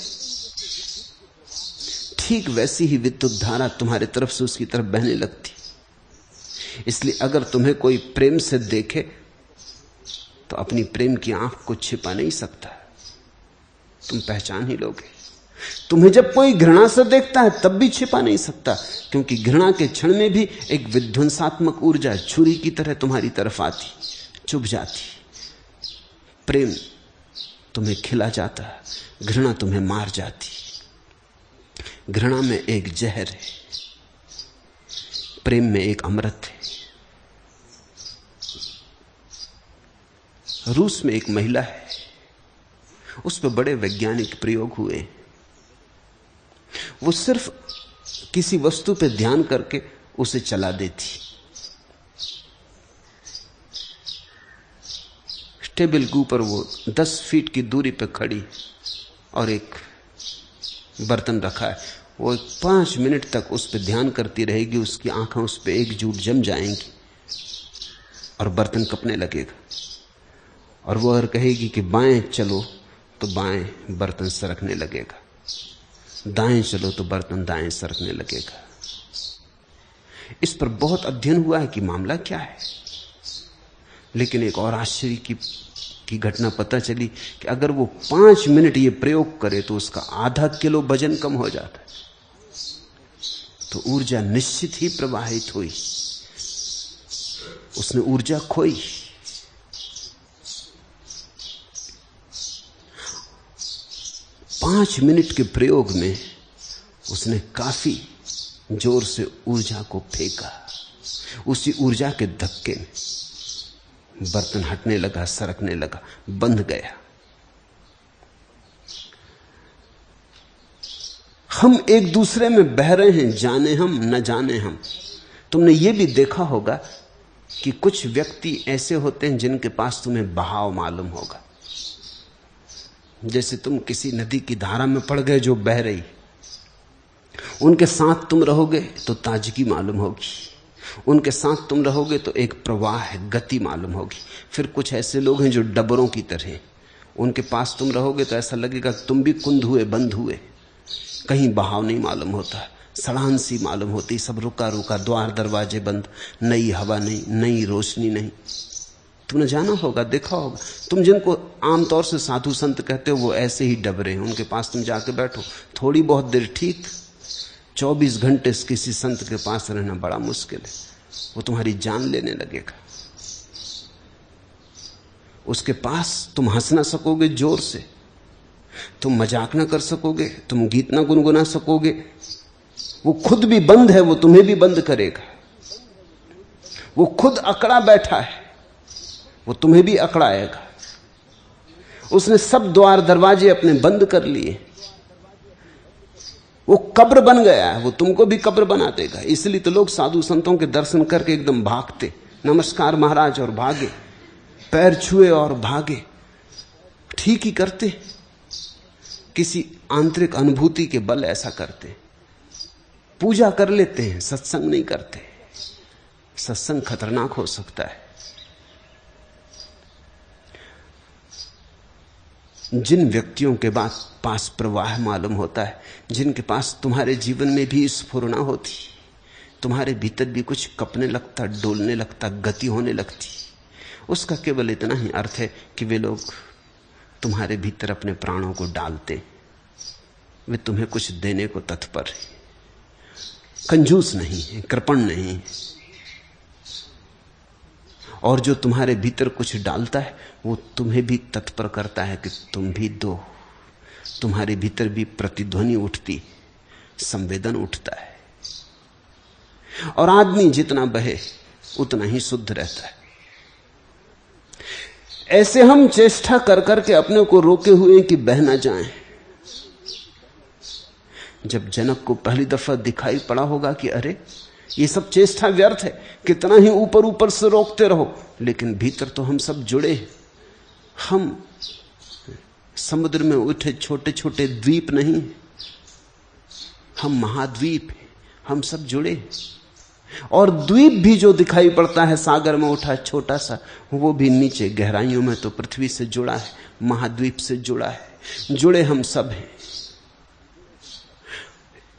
ठीक वैसी ही विद्युत धारा तुम्हारे तरफ से उसकी तरफ बहने लगती। इसलिए अगर तुम्हें कोई प्रेम से देखे तो अपनी प्रेम की आंख को छिपा नहीं सकता, तुम पहचान ही लोगे। तुम्हें जब कोई घृणा से देखता है तब भी छिपा नहीं सकता, क्योंकि घृणा के क्षण में भी एक विध्वंसात्मक ऊर्जा छुरी की तरह तुम्हारी तरफ आती, चुभ जाती। प्रेम तुम्हें खिला जाता, घृणा तुम्हें मार जाती। घृणा में एक जहर है, प्रेम में एक अमृत है। रूस में एक महिला है, उस पर बड़े वैज्ञानिक प्रयोग हुए। वो सिर्फ किसी वस्तु पे ध्यान करके उसे चला देती। टेबल के ऊपर वो 10 फीट की दूरी पे खड़ी और एक बर्तन रखा है। वो 5 मिनट तक उस पर ध्यान करती रहेगी, उसकी आंखें उस पर एकजुट जम जाएंगी और बर्तन कपने लगेगा। और वो अगर कहेगी कि बाएं चलो तो बाएं बर्तन सरकने लगेगा, दाएं चलो तो बर्तन दाएं सरकने लगेगा। इस पर बहुत अध्ययन हुआ है कि मामला क्या है, लेकिन एक और आश्चर्य की घटना पता चली कि अगर वो 5 मिनट ये प्रयोग करे तो उसका आधा किलो वजन कम हो जाता है। तो ऊर्जा निश्चित ही प्रवाहित हुई, उसने ऊर्जा खोई। पांच मिनट के प्रयोग में उसने काफी जोर से ऊर्जा को फेंका। उसी ऊर्जा के धक्के में बर्तन हटने लगा, सरकने लगा, बंध गया। हम एक दूसरे में बह रहे हैं, जाने हम न जाने हम। तुमने ये भी देखा होगा कि कुछ व्यक्ति ऐसे होते हैं जिनके पास तुम्हें बहाव मालूम होगा। जैसे तुम किसी नदी की धारा में पड़ गए जो बह रही, उनके साथ तुम रहोगे तो ताजगी मालूम होगी, उनके साथ तुम रहोगे तो एक प्रवाह, गति मालूम होगी। फिर कुछ ऐसे लोग हैं जो डबरों की तरह, उनके पास तुम रहोगे तो ऐसा लगेगा कि तुम भी कुंद हुए, बंद हुए, कहीं बहाव नहीं मालूम होता, सड़ान सी मालूम होती, सब रुका रुका, द्वार दरवाजे बंद, नई हवा नहीं, नई रोशनी नहीं। तुमने जाना होगा, देखा होगा। तुम जिनको आमतौर से साधु संत कहते हो वो ऐसे ही डबरे हैं, उनके पास तुम जाके बैठो थोड़ी बहुत देर, ठीक, 24 घंटे किसी संत के पास रहना बड़ा मुश्किल है। वो तुम्हारी जान लेने लगेगा। उसके पास तुम हंस ना सकोगे जोर से, तुम मजाक ना कर सकोगे, तुम गीत ना गुनगुना सकोगे। वो खुद भी बंद है, वो तुम्हें भी बंद करेगा। वो खुद अकड़ा बैठा है, वो तुम्हें भी अकड़ाएगा। उसने सब द्वार दरवाजे अपने बंद कर लिए, वो कब्र बन गया है, वो तुमको भी कब्र बना देगा। इसलिए तो लोग साधु संतों के दर्शन करके एकदम भागते, नमस्कार महाराज और भागे, पैर छुए और भागे। ठीक ही करते, किसी आंतरिक अनुभूति के बल ऐसा करते। पूजा कर लेते हैं, सत्संग नहीं करते। सत्संग खतरनाक हो सकता है। जिन व्यक्तियों के पास प्रवाह मालूम होता है, जिनके पास तुम्हारे जीवन में भी स्फुरना होती, तुम्हारे भीतर भी कुछ कपने लगता, डोलने लगता, गति होने लगती, उसका केवल इतना ही अर्थ है कि वे लोग तुम्हारे भीतर अपने प्राणों को डालते, वे तुम्हें कुछ देने को तत्पर है, कंजूस नहीं है, कृपण नहीं है। और जो तुम्हारे भीतर कुछ डालता है वो तुम्हें भी तत्पर करता है कि तुम भी दो। तुम्हारे भीतर भी प्रतिध्वनि उठती, संवेदन उठता है। और आदमी जितना बहे उतना ही शुद्ध रहता है। ऐसे हम चेष्टा कर करके अपने को रोके हुए कि बह ना जाएं। जब जनक को पहली दफा दिखाई पड़ा होगा कि अरे ये सब चेष्टा व्यर्थ है, कितना ही ऊपर ऊपर से रोकते रहो, लेकिन भीतर तो हम सब जुड़े हैं। हम समुद्र में उठे छोटे छोटे द्वीप नहीं, हम महाद्वीप हैं, हम सब जुड़े हैं। और द्वीप भी जो दिखाई पड़ता है सागर में उठा छोटा सा, वो भी नीचे गहराइयों में तो पृथ्वी से जुड़ा है, महाद्वीप से जुड़ा है। जुड़े हम सब हैं।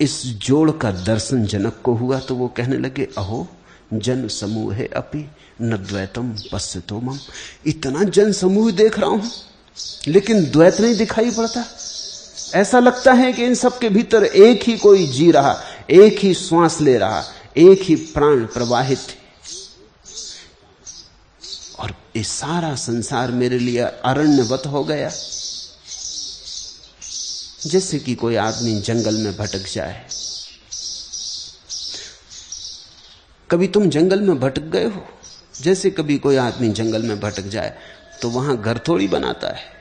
इस जोड़ का दर्शन जनक को हुआ तो वो कहने लगे, अहो जन समूह है अपि न द्वैतम पश्यतो मम। इतना जन समूह देख रहा हूं लेकिन द्वैत नहीं दिखाई पड़ता। ऐसा लगता है कि इन सब के भीतर एक ही कोई जी रहा, एक ही श्वास ले रहा, एक ही प्राण प्रवाहित है। और ये सारा संसार मेरे लिए अरण्यवत हो गया, जैसे कि कोई आदमी जंगल में भटक जाए। कभी तुम जंगल में भटक गए हो? जैसे कभी कोई आदमी जंगल में भटक जाए तो वहां घर थोड़ी बनाता है।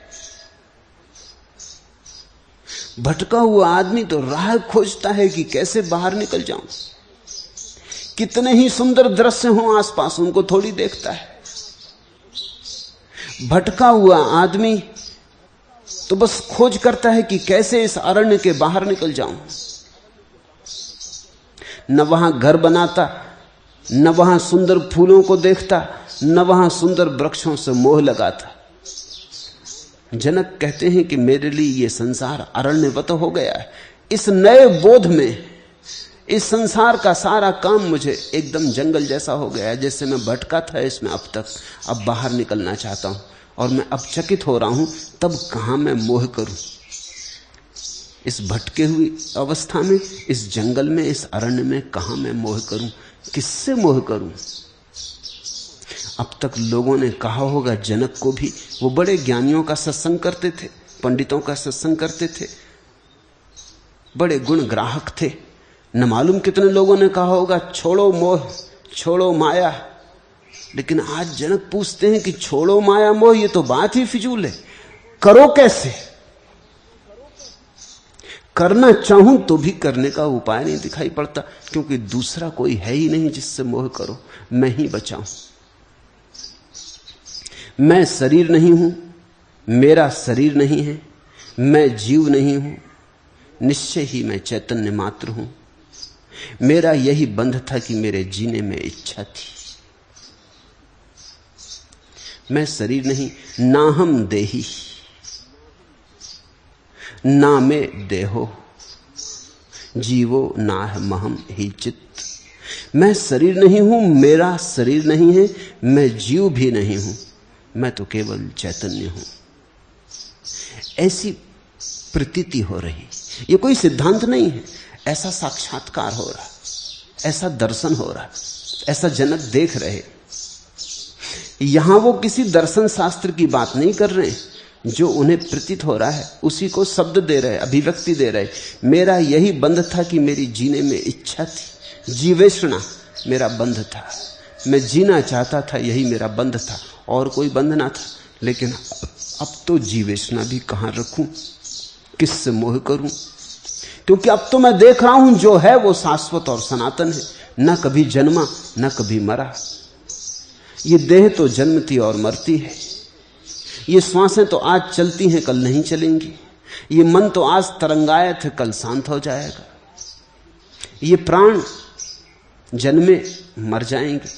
भटका हुआ आदमी तो राह खोजता है कि कैसे बाहर निकल जाऊं। कितने ही सुंदर दृश्य हों आसपास, उनको थोड़ी देखता है। भटका हुआ आदमी तो बस खोज करता है कि कैसे इस अरण्य के बाहर निकल जाऊं। न वहां घर बनाता, न वहां सुंदर फूलों को देखता, न वहां सुंदर वृक्षों से मोह लगाता। जनक कहते हैं कि मेरे लिए यह संसार अरण्यवत हो गया है। इस नए बोध में इस संसार का सारा काम मुझे एकदम जंगल जैसा हो गया है। जैसे मैं भटका था इसमें अब तक, अब बाहर निकलना चाहता हूं और मैं अब चकित हो रहा हूं तब कहां मैं मोह करूं। इस भटके हुई अवस्था में, इस जंगल में, इस अरण्य में कहां मैं मोह करूं, किससे मोह करूं। अब तक लोगों ने कहा होगा जनक को भी, वो बड़े ज्ञानियों का सत्संग करते थे, पंडितों का सत्संग करते थे, बड़े गुण ग्राहक थे। न मालूम कितने लोगों ने कहा होगा छोड़ो मोह, छोड़ो माया। लेकिन आज जनक पूछते हैं कि छोड़ो माया मोह, ये तो बात ही फिजूल है, करो कैसे। करना चाहूं तो भी करने का उपाय नहीं दिखाई पड़ता, क्योंकि दूसरा कोई है ही नहीं जिससे मोह करो, मैं ही बचाऊं। मैं शरीर नहीं हूं, मेरा शरीर नहीं है, मैं जीव नहीं हूं, निश्चय ही मैं चैतन्य मात्र हूं। मेरा यही बंध था कि मेरे जीने में इच्छा थी। मैं शरीर नहीं, ना हम देही, ना में देहो, जीवो ना है महम ही चित्त। मैं शरीर नहीं हूं, मेरा शरीर नहीं है, मैं जीव भी नहीं हूं, मैं तो केवल चैतन्य हूं। ऐसी प्रतीति हो रही, ये कोई सिद्धांत नहीं है, ऐसा साक्षात्कार हो रहा, ऐसा दर्शन हो रहा, ऐसा जनक देख रहे। यहां वो किसी दर्शन शास्त्र की बात नहीं कर रहे, जो उन्हें प्रतीत हो रहा है उसी को शब्द दे रहे, अभिव्यक्ति दे रहे। मेरा यही बंध था कि मेरी जीने में इच्छा थी, जीवेषणा मेरा बंध था, मैं जीना चाहता था, यही मेरा बंध था, और कोई बंध ना था। लेकिन अब तो जीवेषणा भी कहां रखूं, किससे मोह करूं, क्योंकि अब तो मैं देख रहा हूं जो है वो शाश्वत और सनातन है, न कभी जन्मा न कभी मरा। ये देह तो जन्मती और मरती है, ये श्वासें तो आज चलती हैं कल नहीं चलेंगी, ये मन तो आज तरंगायत है कल शांत हो जाएगा, ये प्राण जन्मे मर जाएंगे।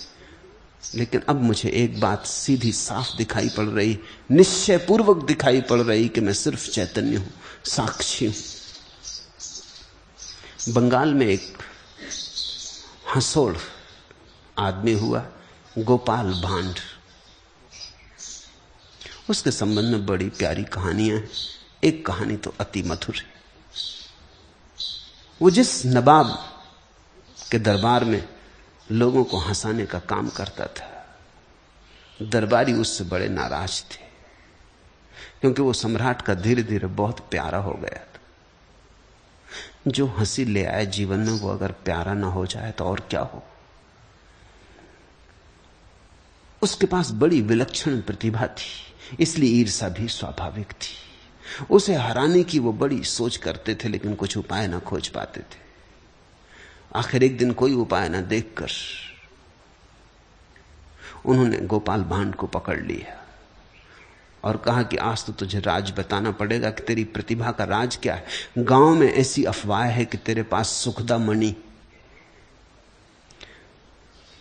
लेकिन अब मुझे एक बात सीधी साफ दिखाई पड़ रही, निश्चय पूर्वक दिखाई पड़ रही कि मैं सिर्फ चैतन्य हूं, साक्षी हूं। बंगाल में एक हंसोड़ आदमी हुआ, गोपाल भांड। उसके संबंध में बड़ी प्यारी कहानियां हैं। एक कहानी तो अति मधुर है। वो जिस नवाब के दरबार में लोगों को हंसाने का काम करता था, दरबारी उससे बड़े नाराज थे, क्योंकि वो सम्राट का धीरे धीरे बहुत प्यारा हो गया था। जो हंसी ले आए जीवन में, वो अगर प्यारा ना हो जाए तो और क्या हो। उसके पास बड़ी विलक्षण प्रतिभा थी, इसलिए ईर्ष्या भी स्वाभाविक थी। उसे हराने की वो बड़ी सोच करते थे, लेकिन कुछ उपाय ना खोज पाते थे। आखिर एक दिन कोई उपाय ना देखकर उन्होंने गोपाल भांड को पकड़ लिया और कहा कि आज तो तुझे राज बताना पड़ेगा कि तेरी प्रतिभा का राज क्या है। गांव में ऐसी अफवाह है कि तेरे पास सुखदा मणि,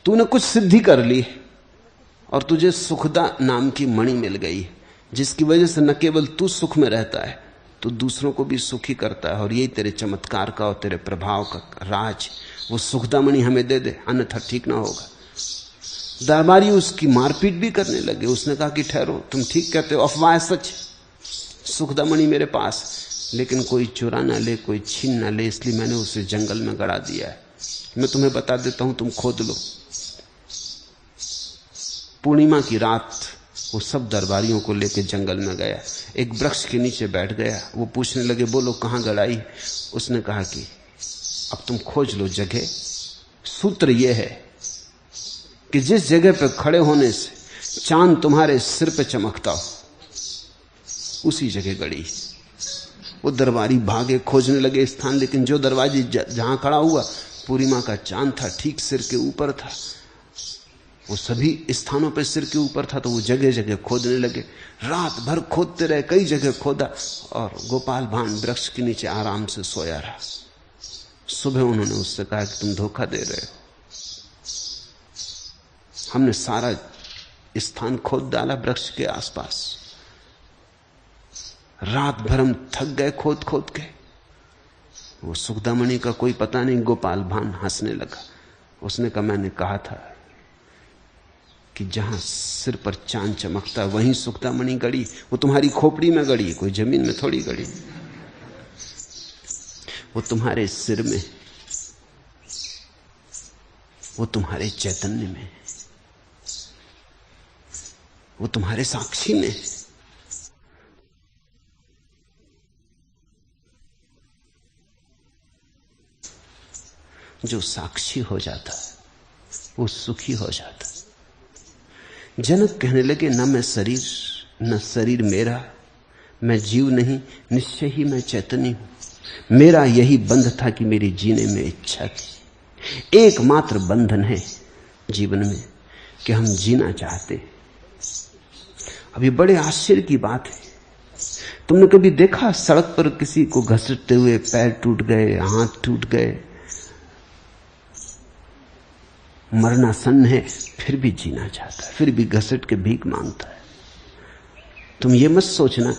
तूने कुछ सिद्धि कर ली और तुझे सुखदा नाम की मणि मिल गई, जिसकी वजह से न केवल तू सुख में रहता है, तो दूसरों को भी सुखी करता है। और यही तेरे चमत्कार का और तेरे प्रभाव का राज। वो सुखदा मणि हमें दे दे, अन्यथा ठीक ना होगा। दरबारी उसकी मारपीट भी करने लगे। उसने कहा कि ठहरो, तुम ठीक कहते हो, अफवाह सच, सुखदा मणि मेरे पास, लेकिन कोई चुरा ना ले, कोई छीन ना ले, इसलिए मैंने उसे जंगल में गड़ा दिया है। मैं तुम्हें बता देता हूं, तुम खोद लो। पूर्णिमा की रात वो सब दरबारियों को लेकर जंगल में गया, एक वृक्ष के नीचे बैठ गया। वो पूछने लगे, बोलो कहां गड़ाई? उसने कहा कि अब तुम खोज लो जगह। सूत्र यह है कि जिस जगह पर खड़े होने से चांद तुम्हारे सिर पे चमकता हो, उसी जगह गड़ी। वो दरबारी भागे, खोजने लगे स्थान, लेकिन जो दरवाजे जहां खड़ा हुआ, पूर्णिमा का चांद था, ठीक सिर के ऊपर था। वो सभी स्थानों पर सिर के ऊपर था, तो वो जगह जगह खोदने लगे। रात भर खोदते रहे, कई जगह खोदा, और गोपाल भांड वृक्ष के नीचे आराम से सोया रहा। सुबह उन्होंने उससे कहा कि तुम धोखा दे रहे हो, हमने सारा स्थान खोद डाला वृक्ष के आसपास, रात भर हम थक गए खोद खोद के। वो सुखदामणि का कोई पता नहीं। गोपाल भांड हंसने लगा। उसने कहा, मैंने कहा था कि जहां सिर पर चांद चमकता वहीं सुखदामणि गड़ी। वो तुम्हारी खोपड़ी में गड़ी, कोई जमीन में थोड़ी गड़ी। वो तुम्हारे सिर में, वो तुम्हारे चैतन्य में, वो तुम्हारे साक्षी में। जो साक्षी हो जाता है वो सुखी हो जाता है। जनक कहने लगे, न मैं शरीर न शरीर मेरा, मैं जीव नहीं, निश्चय ही मैं चैतन्य हूं। मेरा यही बंध था कि मेरी जीने में इच्छा थी। एकमात्र बंधन है जीवन में कि हम जीना चाहते हैं। अब ये बड़े आश्चर्य की बात है। तुमने कभी देखा सड़क पर किसी को घसीटते हुए पैर टूट गए, हाथ टूट गए, मरणासन्न है, फिर भी जीना चाहता है, फिर भी घसीट के भीख मांगता है। तुम ये मत सोचना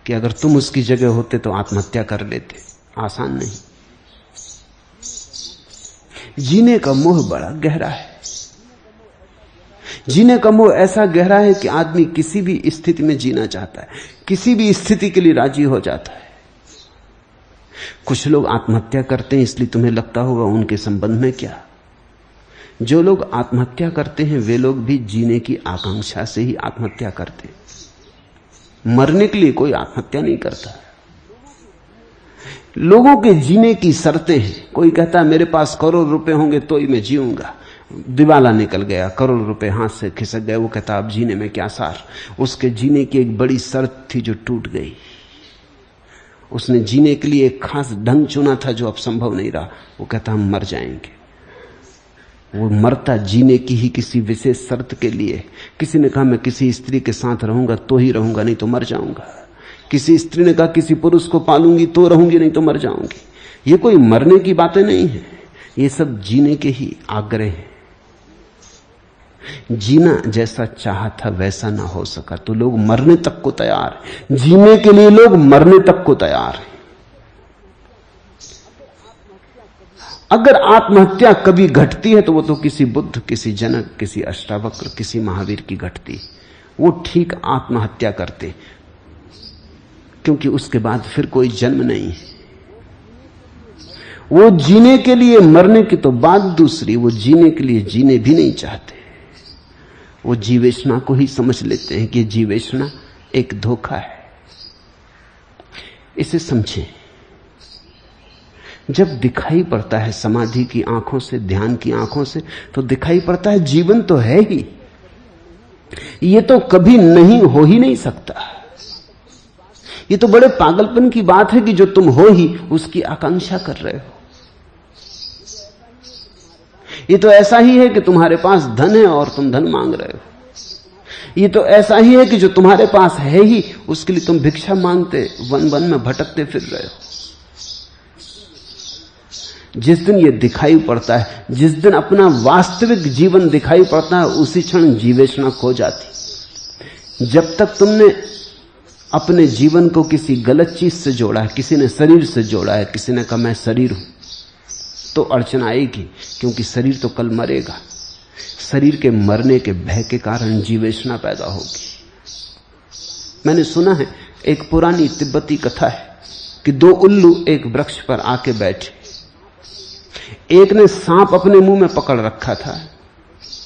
कि अगर तुम उसकी जगह होते तो आत्महत्या कर लेते। आसान नहीं। जीने का मोह बड़ा गहरा है। जीने का मोह ऐसा गहरा है कि आदमी किसी भी स्थिति में जीना चाहता है, किसी भी स्थिति के लिए राजी हो जाता है। कुछ लोग आत्महत्या करते हैं, इसलिए तुम्हें लगता होगा उनके संबंध में क्या। जो लोग आत्महत्या करते हैं वे लोग भी जीने की आकांक्षा से ही आत्महत्या करते हैं। मरने के लिए कोई आत्महत्या नहीं करता। लोगों के जीने की शर्तें हैं। कोई कहता है मेरे पास करोड़ रुपए होंगे तो ही मैं जीऊंगा। दिवाला निकल गया, करोड़ रुपए हाथ से खिसक गए, वो कहता अब जीने में क्या सार। उसके जीने की एक बड़ी शर्त थी जो टूट गई। उसने जीने के लिए एक खास ढंग चुना था जो अब संभव नहीं रहा। वो कहता हम मर जाएंगे। वो मरता जीने की ही किसी विशेष शर्त के लिए। किसी ने कहा मैं किसी स्त्री के साथ रहूंगा तो ही रहूंगा, नहीं तो मर जाऊंगा। किसी स्त्री ने कहा किसी पुरुष को पालूंगी तो रहूंगी, नहीं तो मर जाऊंगी। ये कोई मरने की बातें नहीं है, ये सब जीने के ही आग्रह हैं। जीना जैसा चाहा था वैसा ना हो सका तो लोग मरने तक को तैयार हैं। जीने के लिए लोग मरने तक को तैयार हैं। अगर आत्महत्या कभी घटती है तो वो तो किसी बुद्ध, किसी जनक, किसी अष्टावक्र, किसी महावीर की घटती। वो ठीक आत्महत्या करते, क्योंकि उसके बाद फिर कोई जन्म नहीं है। वो जीने के लिए मरने की तो बात दूसरी, वो जीने के लिए जीने भी नहीं चाहते। वो जीवेशना को ही समझ लेते हैं कि जीवेशना एक धोखा है। इसे समझें। जब दिखाई पड़ता है समाधि की आंखों से, ध्यान की आंखों से, तो दिखाई पड़ता है जीवन तो है ही, ये तो कभी नहीं हो ही नहीं सकता। ये तो बड़े पागलपन की बात है कि जो तुम हो ही उसकी आकांक्षा कर रहे हो। ये तो ऐसा ही है कि तुम्हारे पास धन है और तुम धन मांग रहे हो। ये तो ऐसा ही है कि जो तुम्हारे पास है ही उसके लिए तुम भिक्षा मांगते वन वन में भटकते फिर रहे हो। जिस दिन ये दिखाई पड़ता है, जिस दिन अपना वास्तविक जीवन दिखाई पड़ता है, उसी क्षण जीवेशना खो जाती। जब तक तुमने अपने जीवन को किसी गलत चीज से जोड़ा है, किसी ने शरीर से जोड़ा है, किसी ने कहा मैं शरीर हूं, तो अड़चन आएगी, क्योंकि शरीर तो कल मरेगा। शरीर के मरने के भय के कारण जीवेशना पैदा होगी। मैंने सुना है, एक पुरानी तिब्बती कथा है कि दो उल्लू एक वृक्ष पर आके बैठे। एक ने सांप अपने मुंह में पकड़ रखा था,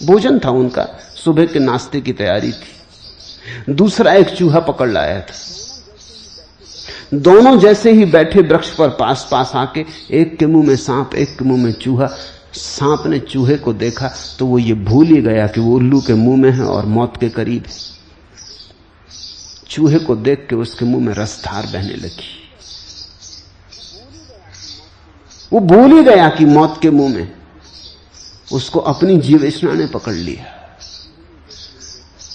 भोजन था उनका, सुबह के नाश्ते की तैयारी थी। दूसरा एक चूहा पकड़ लाया था। दोनों जैसे ही बैठे वृक्ष पर पास पास आके, एक के मुंह में सांप, एक के मुंह में चूहा। सांप ने चूहे को देखा तो वो ये भूल ही गया कि वो उल्लू के मुंह में है और मौत के करीब है। चूहे को देख के उसके मुंह में रसधार बहने लगी। वो भूल ही गया कि मौत के मुंह में। उसको अपनी जीवेशना ने पकड़ लिया।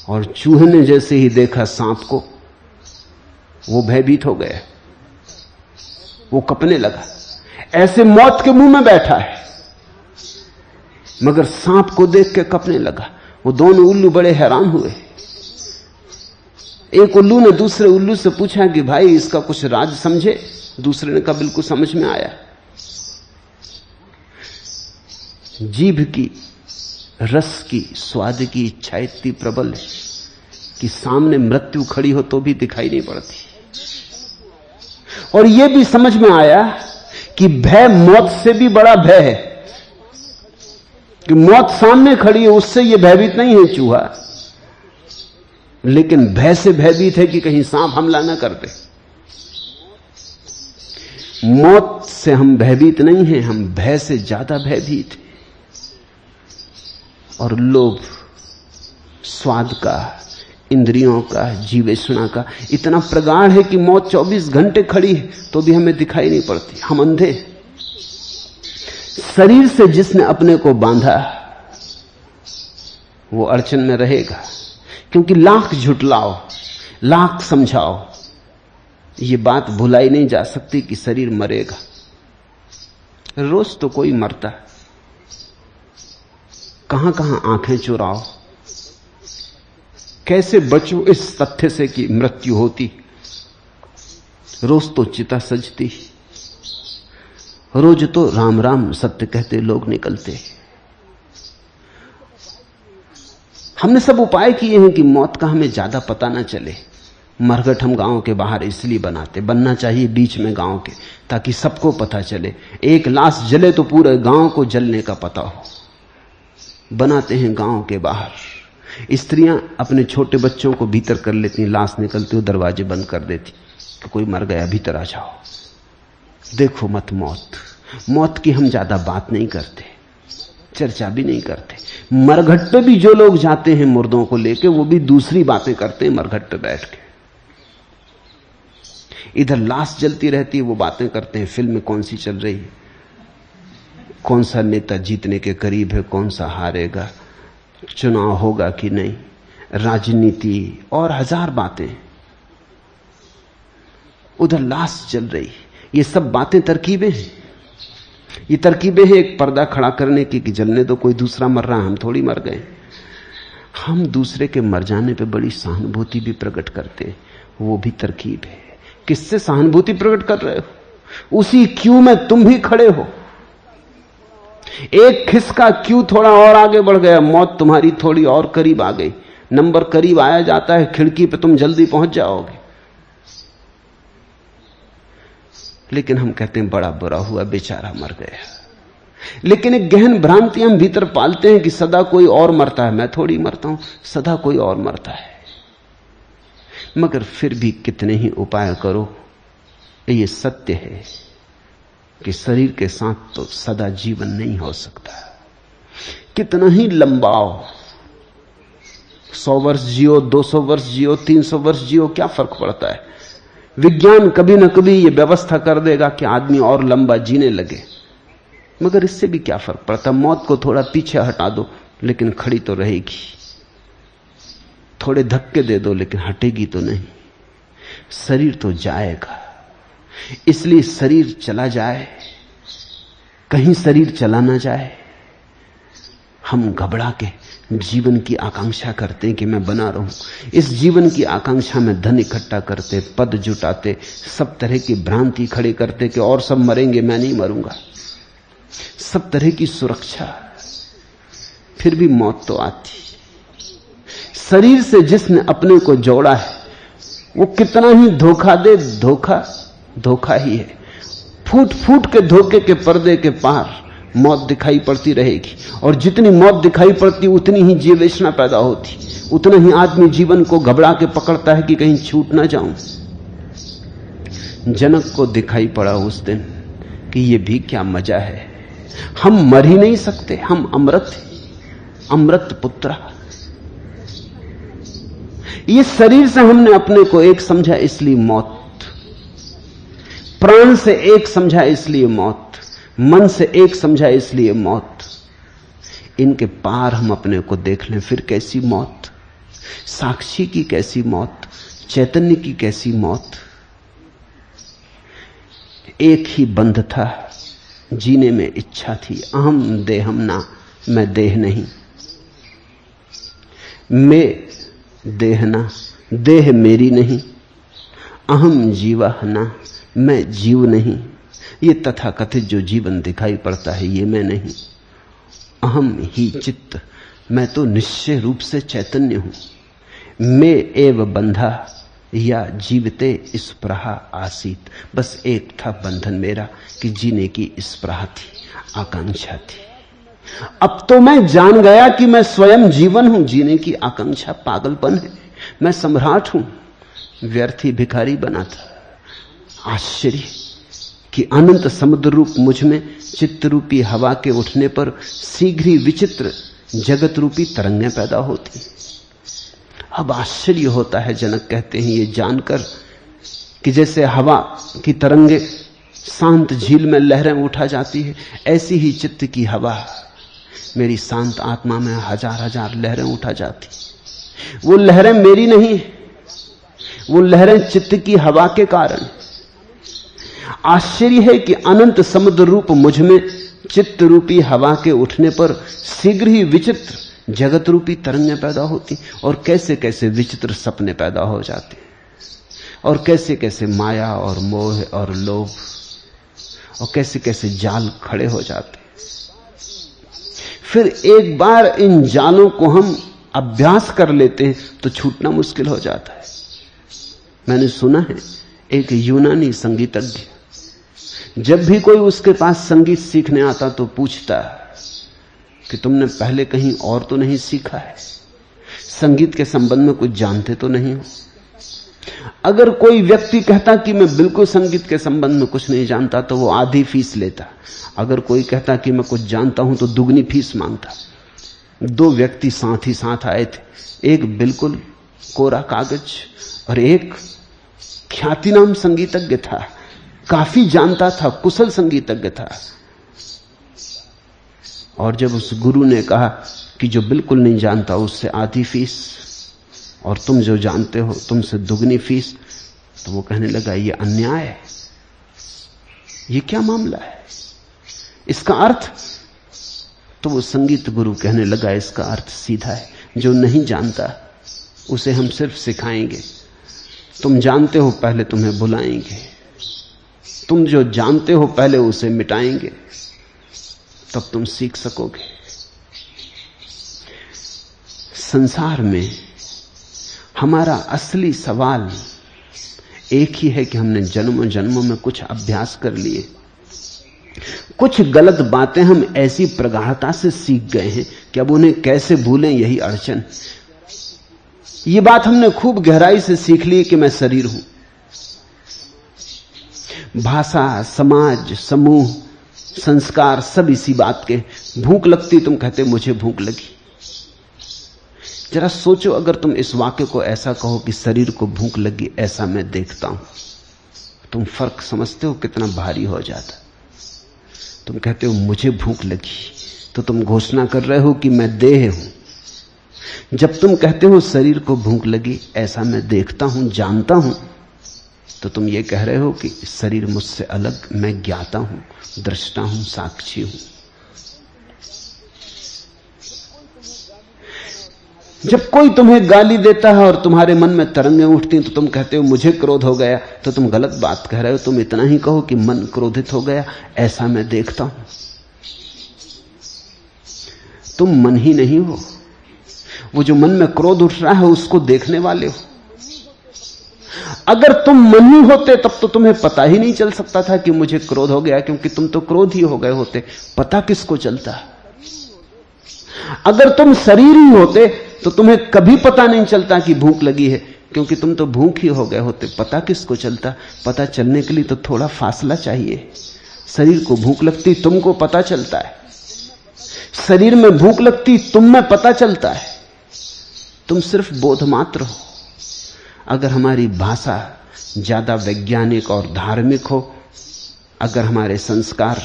और चूहे ने जैसे ही देखा सांप को, वो भयभीत हो गया, वो कपने लगा। ऐसे मौत के मुंह में बैठा है मगर सांप को देख के कपने लगा। वो दोनों उल्लू बड़े हैरान हुए। एक उल्लू ने दूसरे उल्लू से पूछा कि भाई इसका कुछ राज समझे? दूसरे ने कहा बिल्कुल समझ में आया। जीभ की, रस की, स्वाद की इच्छा इतनी प्रबल है कि सामने मृत्यु खड़ी हो तो भी दिखाई नहीं पड़ती। और यह भी समझ में आया कि भय मौत से भी बड़ा भय है, कि मौत सामने खड़ी है, उससे यह भयभीत नहीं है चूहा, लेकिन भय से भयभीत है कि कहीं सांप हमला न कर दे। मौत से हम भयभीत नहीं हैं, हम भय से ज्यादा भयभीत हैं। और लोभ, स्वाद का, इंद्रियों का, जीवेशना का इतना प्रगाढ़ है कि मौत 24 घंटे खड़ी है तो भी हमें दिखाई नहीं पड़ती। हम अंधे। शरीर से जिसने अपने को बांधा वो अड़चन में रहेगा, क्योंकि लाख झुटलाओ, लाख समझाओ, ये बात भुलाई नहीं जा सकती कि शरीर मरेगा। रोज तो कोई मरता है, कहां कहां आंखें चुराओ, कैसे बचो इस तथ्य से कि मृत्यु होती। रोज तो चिता सजती, रोज तो राम राम सत्य कहते लोग निकलते। हमने सब उपाय किए हैं कि मौत का हमें ज्यादा पता ना चले। मरघट हम गांव के बाहर इसलिए बनाते, बनना चाहिए बीच में गांव के, ताकि सबको पता चले। एक लाश जले तो पूरे गांव को जलने का पता हो। बनाते हैं गांव के बाहर। स्त्रियां अपने छोटे बच्चों को भीतर कर लेती, लाश निकलती हो दरवाजे बंद कर देती कि कोई मर गया, भीतर आ जाओ। देखो मत मौत। मौत की हम ज्यादा बात नहीं करते, चर्चा भी नहीं करते। मरघट पे भी जो लोग जाते हैं मुर्दों को लेके, वो भी दूसरी बातें करते हैं मरघट पे बैठ के। इधर लाश जलती रहती है, वो बातें करते हैं फिल्म कौन सी चल रही है, कौन सा नेता जीतने के करीब है, कौन सा हारेगा, चुनाव होगा कि नहीं, राजनीति और हजार बातें। उधर लाश जल रही। ये सब बातें तरकीबें हैं। ये तरकीबें हैं एक पर्दा खड़ा करने की कि जलने दो, कोई दूसरा मर रहा है, हम थोड़ी मर गए। हम दूसरे के मर जाने पे बड़ी सहानुभूति भी प्रकट करते हैं, वो भी तरकीब है। किससे सहानुभूति प्रकट कर रहे हो? उसी क्यू में तुम भी खड़े हो। एक खिसका क्यू थोड़ा और आगे बढ़ गया, मौत तुम्हारी थोड़ी और करीब आ गई। नंबर करीब आया जाता है, खिड़की पे तुम जल्दी पहुंच जाओगे। लेकिन हम कहते हैं बड़ा बुरा हुआ, बेचारा मर गया। लेकिन एक गहन भ्रांति हम भीतर पालते हैं कि सदा कोई और मरता है, मैं थोड़ी मरता हूं, सदा कोई और मरता है। मगर फिर भी कितने ही उपाय करो, ये सत्य है कि शरीर के साथ तो सदा जीवन नहीं हो सकता। कितना ही लंबाओ, 100 वर्ष जियो, 200 वर्ष जियो, 300 वर्ष जियो, क्या फर्क पड़ता है? विज्ञान कभी न कभी ये व्यवस्था कर देगा कि आदमी और लंबा जीने लगे, मगर इससे भी क्या फर्क पड़ता। मौत को थोड़ा पीछे हटा दो लेकिन खड़ी तो रहेगी, थोड़े धक्के दे दो लेकिन हटेगी तो नहीं। शरीर तो जाएगा, इसलिए शरीर चला जाए, कहीं शरीर चला ना जाए, हम घबरा के जीवन की आकांक्षा करते हैं कि मैं बना रहूं। इस जीवन की आकांक्षा में धन इकट्ठा करते, पद जुटाते, सब तरह की भ्रांति खड़े करते कि और सब मरेंगे, मैं नहीं मरूंगा, सब तरह की सुरक्षा। फिर भी मौत तो आती। शरीर से जिसने अपने को जोड़ा है वो कितना ही धोखा दे, धोखा धोखा ही है। फूट फूट के धोखे के पर्दे के पार मौत दिखाई पड़ती रहेगी, और जितनी मौत दिखाई पड़ती उतनी ही जीवेशना पैदा होती, उतना ही आदमी जीवन को घबरा के पकड़ता है कि कहीं छूट ना जाऊं। जनक को दिखाई पड़ा उस दिन कि ये भी क्या मजा है, हम मर ही नहीं सकते, हम अमृत हैं, अमृत पुत्रा। ये शरीर से हमने अपने को एक समझा इसलिए मौत, प्राण से एक समझा इसलिए मौत, मन से एक समझा इसलिए मौत। इनके पार हम अपने को देख लें, फिर कैसी मौत, साक्षी की कैसी मौत, चैतन्य की कैसी मौत। एक ही बंध था, जीने में इच्छा थी, अहम देहम ना, मैं देह नहीं, मैं देह ना, देह मेरी नहीं, अहम जीवा ना, मैं जीव नहीं। ये तथाकथित जो जीवन दिखाई पड़ता है ये मैं नहीं, अहम ही चित्त, मैं तो निश्चय रूप से चैतन्य हूं। मैं एव बंधा या जीवते स्पृहा आसीत, बस एक था बंधन मेरा कि जीने की स्पृहा थी, आकांक्षा थी। अब तो मैं जान गया कि मैं स्वयं जीवन हूं, जीने की आकांक्षा पागलपन है, मैं सम्राट हूं, व्यर्थी भिखारी बना था। आश्चर्य कि अनंत समुद्र रूप मुझ में चित्त रूपी हवा के उठने पर शीघ्र ही विचित्र जगत रूपी तरंगें पैदा होती। अब आश्चर्य होता है, जनक कहते हैं, ये जानकर कि जैसे हवा की तरंगे शांत झील में लहरें उठा जाती है, ऐसी ही चित्त की हवा मेरी शांत आत्मा में हजार हजार लहरें उठा जाती। वो लहरें मेरी नहीं, वो लहरें चित्त की हवा के कारण। आश्चर्य है कि अनंत समुद्र रूप मुझ में चित्त रूपी हवा के उठने पर शीघ्र ही विचित्र जगत रूपी तरंगें पैदा होती, और कैसे कैसे विचित्र सपने पैदा हो जाते, और कैसे कैसे माया और मोह और लोभ और कैसे कैसे जाल खड़े हो जाते। फिर एक बार इन जालों को हम अभ्यास कर लेते हैं तो छूटना मुश्किल हो जाता है। मैंने सुना है एक यूनानी संगीतज्ञ, जब भी कोई उसके पास संगीत सीखने आता तो पूछता कि तुमने पहले कहीं और तो नहीं सीखा है, संगीत के संबंध में कुछ जानते तो नहीं हो। अगर कोई व्यक्ति कहता कि मैं बिल्कुल संगीत के संबंध में कुछ नहीं जानता तो वो आधी फीस लेता, अगर कोई कहता कि मैं कुछ जानता हूं तो दुगनी फीस मांगता। दो व्यक्ति साथ ही साथ आए थे, एक बिल्कुल कोरा कागज और एक ख्यातिनाम संगीतज्ञ था, काफी जानता था, कुशल संगीतज्ञ था। और जब उस गुरु ने कहा कि जो बिल्कुल नहीं जानता उससे आधी फीस और तुम जो जानते हो तुमसे दुगनी फीस, तो वो कहने लगा ये अन्याय है, ये क्या मामला है, इसका अर्थ? तो वो संगीत गुरु कहने लगा इसका अर्थ सीधा है, जो नहीं जानता उसे हम सिर्फ सिखाएंगे, तुम जानते हो पहले तुम्हें बुलाएंगे, तुम जो जानते हो पहले उसे मिटाएंगे, तब तुम सीख सकोगे। संसार में हमारा असली सवाल एक ही है कि हमने जन्मों जन्मों में कुछ अभ्यास कर लिए, कुछ गलत बातें हम ऐसी प्रगाढ़ता से सीख गए हैं कि अब उन्हें कैसे भूलें यही अड़चन। ये बात हमने खूब गहराई से सीख ली कि मैं शरीर हूं। भाषा, समाज, समूह, संस्कार सब इसी बात के। भूख लगती तुम कहते मुझे भूख लगी। जरा सोचो अगर तुम इस वाक्य को ऐसा कहो कि शरीर को भूख लगी, ऐसा मैं देखता हूं, तुम फर्क समझते हो कितना भारी हो जाता। तुम कहते हो मुझे भूख लगी, तो तुम घोषणा कर रहे हो कि मैं देह हूं। जब तुम कहते हो शरीर को भूख लगी, ऐसा मैं देखता हूं, जानता हूं, तो तुम ये कह रहे हो कि शरीर मुझसे अलग, मैं ज्ञाता हूं, दृष्टा हूं, साक्षी हूं। जब कोई तुम्हें गाली देता है और तुम्हारे मन में तरंगें उठती हैं, तो तुम कहते हो मुझे क्रोध हो गया, तो तुम गलत बात कह रहे हो। तुम इतना ही कहो कि मन क्रोधित हो गया, ऐसा मैं देखता हूं। तुम मन ही नहीं हो, वो जो मन में क्रोध उठ रहा है उसको देखने वाले हो। अगर तुम मन ही होते तब तो तुम्हें पता ही नहीं चल सकता था कि मुझे क्रोध हो गया, क्योंकि तुम तो क्रोध ही हो गए होते, पता किसको चलता। अगर तुम शरीर ही होते तो तुम्हें कभी पता नहीं चलता कि भूख लगी है, क्योंकि तुम तो भूख ही हो गए होते, पता किसको चलता। पता चलने के लिए तो थोड़ा फासला चाहिए। शरीर को भूख लगती, तुमको पता चलता है। शरीर में भूख लगती, तुम में पता चलता है। तुम सिर्फ बोध मात्र हो। अगर हमारी भाषा ज्यादा वैज्ञानिक और धार्मिक हो, अगर हमारे संस्कार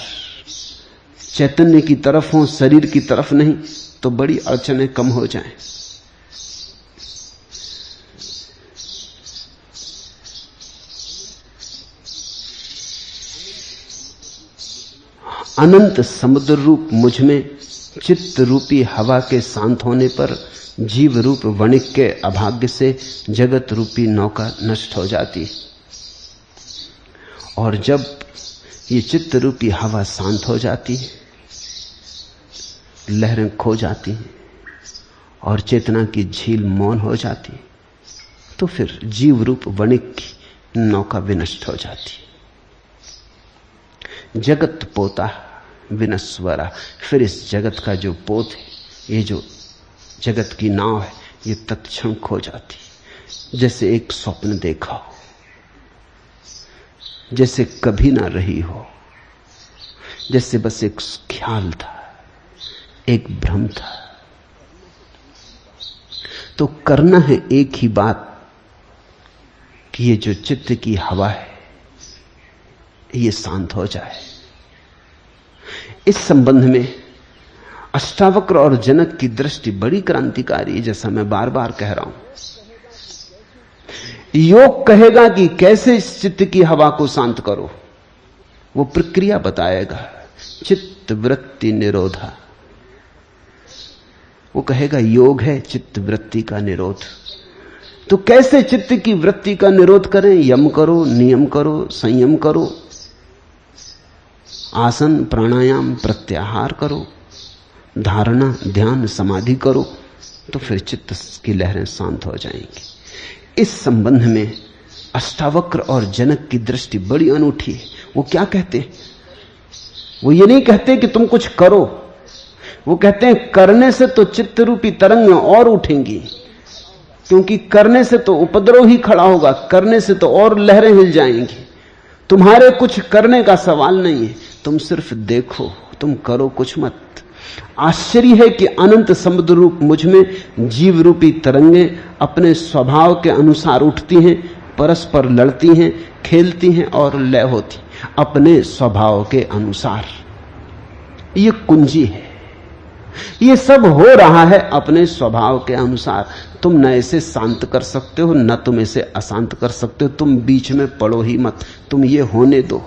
चैतन्य की तरफ हो, शरीर की तरफ नहीं, तो बड़ी अड़चनें कम हो जाएं। अनंत समुद्र रूप मुझ में चित्त रूपी हवा के शांत होने पर जीव रूप वणिक के अभाग्य से जगत रूपी नौका नष्ट हो जाती है। और जब ये चित्त रूपी हवा शांत हो जाती है, लहरें खो जाती हैं और चेतना की झील मौन हो जाती है, तो फिर जीव रूप वणिक की नौका विनष्ट हो जाती है। जगत पोता विनस्वरा, फिर इस जगत का जो पोत है, ये जो जगत की नाव है, ये तत्क्षण खो जाती, जैसे एक स्वप्न देखा हो, जैसे कभी ना रही हो, जैसे बस एक ख्याल था, एक भ्रम था। तो करना है एक ही बात कि ये जो चित्त की हवा है, ये शांत हो जाए। इस संबंध में अष्टावक्र और जनक की दृष्टि बड़ी क्रांतिकारी है, जैसा मैं बार बार कह रहा हूं। योग कहेगा कि कैसे इस चित्त की हवा को शांत करो, वो प्रक्रिया बताएगा। चित्त वृत्ति निरोधा, वो कहेगा योग है चित्त वृत्ति का निरोध। तो कैसे चित्त की वृत्ति का निरोध करें? यम करो, नियम करो, संयम करो, आसन प्राणायाम प्रत्याहार करो, धारणा ध्यान समाधि करो, तो फिर चित्त की लहरें शांत हो जाएंगी। इस संबंध में अष्टावक्र और जनक की दृष्टि बड़ी अनूठी है। वो क्या कहते हैं? वो ये नहीं कहते कि तुम कुछ करो, वो कहते हैं करने से तो चित्त रूपी तरंगें और उठेंगी, क्योंकि करने से तो उपद्रव ही खड़ा होगा, करने से तो और लहरें हिल जाएंगी। तुम्हारे कुछ करने का सवाल नहीं है, तुम सिर्फ देखो, तुम करो कुछ मत। आश्चर्य है कि अनंत समुद्र रूप मुझ में जीव रूपी तरंगें अपने स्वभाव के अनुसार उठती हैं, परस्पर लड़ती हैं, खेलती हैं और लय होती, अपने स्वभाव के अनुसार। ये कुंजी है, ये सब हो रहा है अपने स्वभाव के अनुसार। तुम न इसे शांत कर सकते हो, न तुम इसे अशांत कर सकते हो। तुम बीच में पड़ो ही मत, तुम ये होने दो।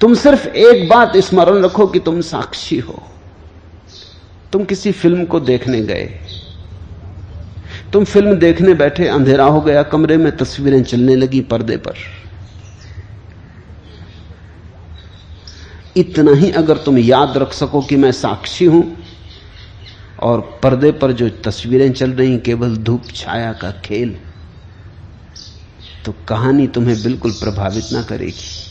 तुम सिर्फ एक बात स्मरण रखो कि तुम साक्षी हो। तुम किसी फिल्म को देखने गए, तुम फिल्म देखने बैठे, अंधेरा हो गया कमरे में, तस्वीरें चलने लगी पर्दे पर। इतना ही अगर तुम याद रख सको कि मैं साक्षी हूं और पर्दे पर जो तस्वीरें चल रही केवल धूप छाया का खेल, तो कहानी तुम्हें बिल्कुल प्रभावित ना करेगी।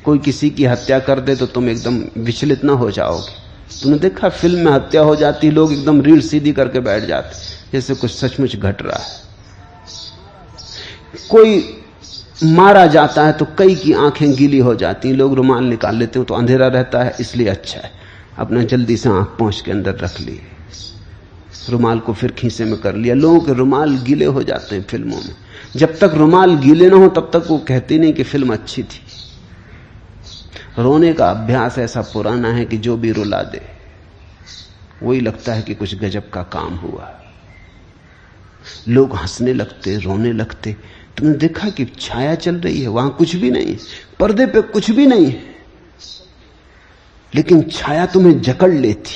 कोई किसी की हत्या कर दे तो तुम एकदम विचलित ना हो जाओगे। तुमने देखा फिल्म में हत्या हो जाती, लोग एकदम रीढ़ सीधी करके बैठ जाते, जैसे कुछ सचमुच घट रहा है। कोई मारा जाता है तो कई की आंखें गीली हो जाती, लोग रुमाल निकाल लेते हो, तो अंधेरा रहता है इसलिए अच्छा है, अपना जल्दी से आंख पोंछ के अंदर रख ली, रुमाल को फिर खीसे में कर लिया। लोगों के रुमाल गीले हो जाते हैं फिल्मों में, जब तक रुमाल गीले ना हो तब तक वो कहती नहीं कि फिल्म अच्छी थी। रोने का अभ्यास ऐसा पुराना है कि जो भी रुला दे वही लगता है कि कुछ गजब का काम हुआ। लोग हंसने लगते, रोने लगते। तुमने देखा कि छाया चल रही है, वहां कुछ भी नहीं, पर्दे पे कुछ भी नहीं है, लेकिन छाया तुम्हें जकड़ लेती,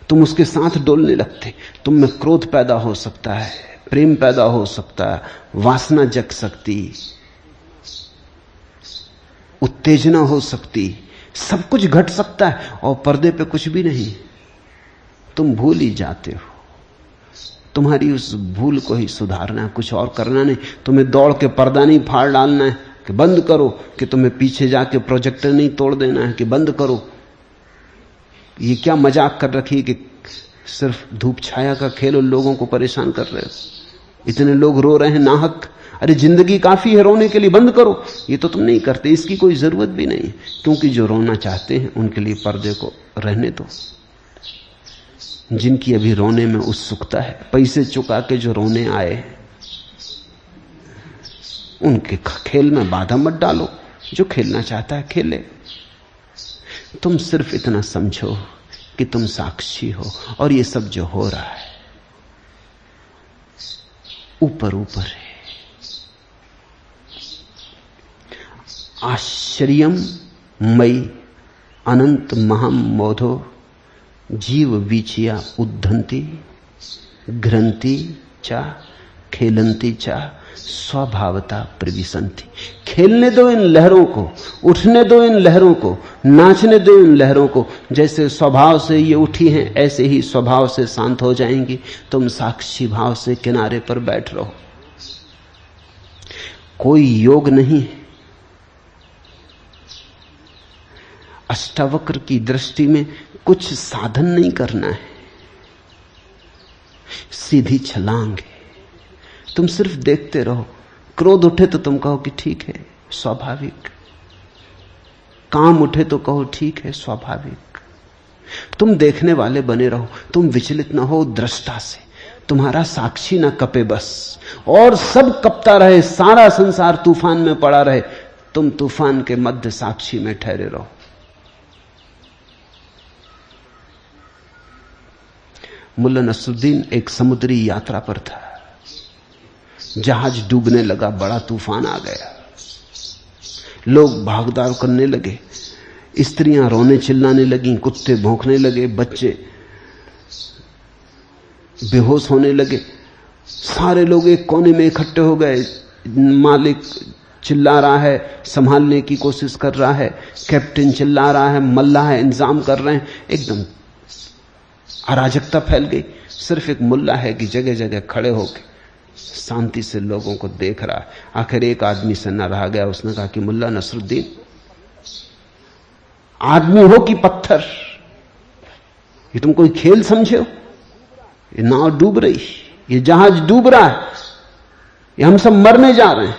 तुम उसके साथ डोलने लगते। तुम में क्रोध पैदा हो सकता है, प्रेम पैदा हो सकता है, वासना जग सकती, उत्तेजना हो सकती, सब कुछ घट सकता है, और पर्दे पे कुछ भी नहीं। तुम भूल ही जाते हो। तुम्हारी उस भूल को ही सुधारना है, कुछ और करना नहीं। तुम्हें दौड़ के पर्दा नहीं फाड़ डालना है कि बंद करो, कि तुम्हें पीछे जाके प्रोजेक्टर नहीं तोड़ देना है कि बंद करो। ये क्या मजाक कर रखी कि सिर्फ धूप छाया का खेल और लोगों को परेशान कर रहे हो। इतने लोग रो रहे हैं नाहक, अरे जिंदगी काफी है रोने के लिए, बंद करो। ये तो तुम नहीं करते, इसकी कोई जरूरत भी नहीं, क्योंकि जो रोना चाहते हैं उनके लिए पर्दे को रहने दो। जिनकी अभी रोने में उत्सुकता है, पैसे चुका के जो रोने आए, उनके खेल में बाधा मत डालो। जो खेलना चाहता है खेले। तुम सिर्फ इतना समझो कि तुम साक्षी हो, और ये सब जो हो रहा है ऊपर ऊपर है। आश्चर्यम मई अनंत महम मोधो जीव वीचिया उद्धंती घ्रंती चा खेलंती चा स्वभावता प्रविशंति। खेलने दो इन लहरों को, उठने दो इन लहरों को, नाचने दो इन लहरों को। जैसे स्वभाव से ये उठी हैं ऐसे ही स्वभाव से शांत हो जाएंगी। तुम साक्षी भाव से किनारे पर बैठ रहो। कोई योग नहीं। अष्टावक्र की दृष्टि में कुछ साधन नहीं करना है, सीधी छलांग है। तुम सिर्फ देखते रहो। क्रोध उठे तो तुम कहो कि ठीक है, स्वाभाविक। काम उठे तो कहो ठीक है, स्वाभाविक। तुम देखने वाले बने रहो। तुम विचलित ना हो दृष्टा से। तुम्हारा साक्षी ना कपे बस, और सब कपता रहे, सारा संसार तूफान में पड़ा रहे, तुम तूफान के मध्य साक्षी में ठहरे रहो। मुल्ला नसरुद्दीन एक समुद्री यात्रा पर था। जहाज डूबने लगा, बड़ा तूफान आ गया। लोग भागदौड़ करने लगे, स्त्रियां रोने चिल्लाने लगीं, कुत्ते भौंकने लगे, बच्चे बेहोश होने लगे। सारे लोग एक कोने में इकट्ठे हो गए। मालिक चिल्ला रहा है, संभालने की कोशिश कर रहा है, कैप्टन चिल्ला रहा है, मल्लाह इंतजाम कर रहे हैं। एकदम अराजकता फैल गई। सिर्फ एक मुल्ला है कि जगह जगह खड़े होकर शांति से लोगों को देख रहा है। आखिर एक आदमी से न रहा गया, उसने कहा कि मुल्ला नसरुद्दीन, आदमी हो कि पत्थर? ये तुम कोई खेल समझे हो? ये नाव डूब रही, ये जहाज डूब रहा है, ये हम सब मरने जा रहे हैं।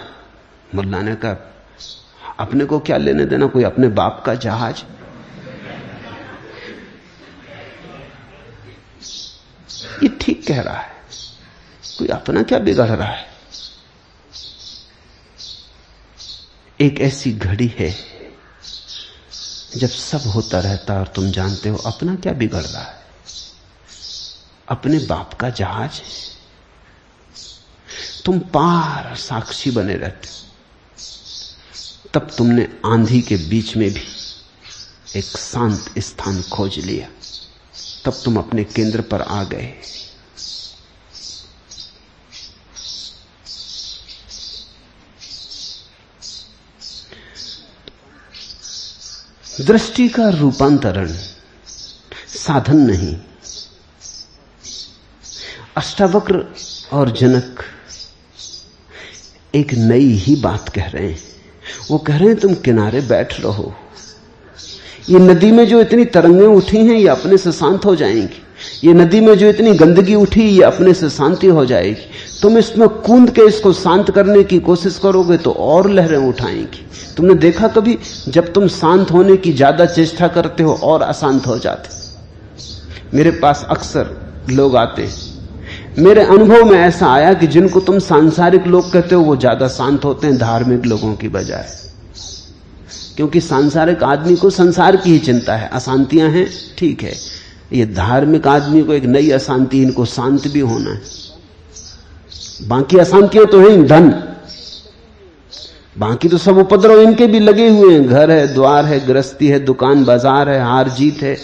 मुल्ला ने कहा, अपने को क्या लेने देना, कोई अपने बाप का जहाज। ये ठीक कह रहा है, कोई अपना क्या बिगड़ रहा है। एक ऐसी घड़ी है जब सब होता रहता है और तुम जानते हो अपना क्या बिगड़ रहा है। अपने बाप का जहाज, तुम पार साक्षी बने रहते हो। तब तुमने आंधी के बीच में भी एक शांत स्थान खोज लिया। तब तुम अपने केंद्र पर आ गए। दृष्टि का रूपांतरण साधन नहीं। अष्टावक्र और जनक एक नई ही बात कह रहे हैं। वो कह रहे हैं तुम किनारे बैठ रहो। ये नदी में जो इतनी तरंगें उठी हैं ये अपने से शांत हो जाएंगी। ये नदी में जो इतनी गंदगी उठी ये अपने से शांति हो जाएगी। तुम इसमें कूद के इसको शांत करने की कोशिश करोगे तो और लहरें उठाएंगी। तुमने देखा कभी जब तुम शांत होने की ज्यादा चेष्टा करते हो और अशांत हो जाते। मेरे पास अक्सर लोग आते, मेरे अनुभव में ऐसा आया कि जिनको तुम सांसारिक लोग कहते हो वो ज्यादा शांत होते हैं धार्मिक लोगों की बजाय, क्योंकि सांसारिक आदमी को संसार की ही चिंता है, अशांतियां हैं ठीक है, ये धार्मिक आदमी को एक नई अशांति, इनको शांत भी होना है। बाकी अशांतियां तो हैं, धन, बाकी तो सब उपद्रव इनके भी लगे हुए हैं, घर है, द्वार है, गृहस्थी है, दुकान बाजार है, हार जीत है,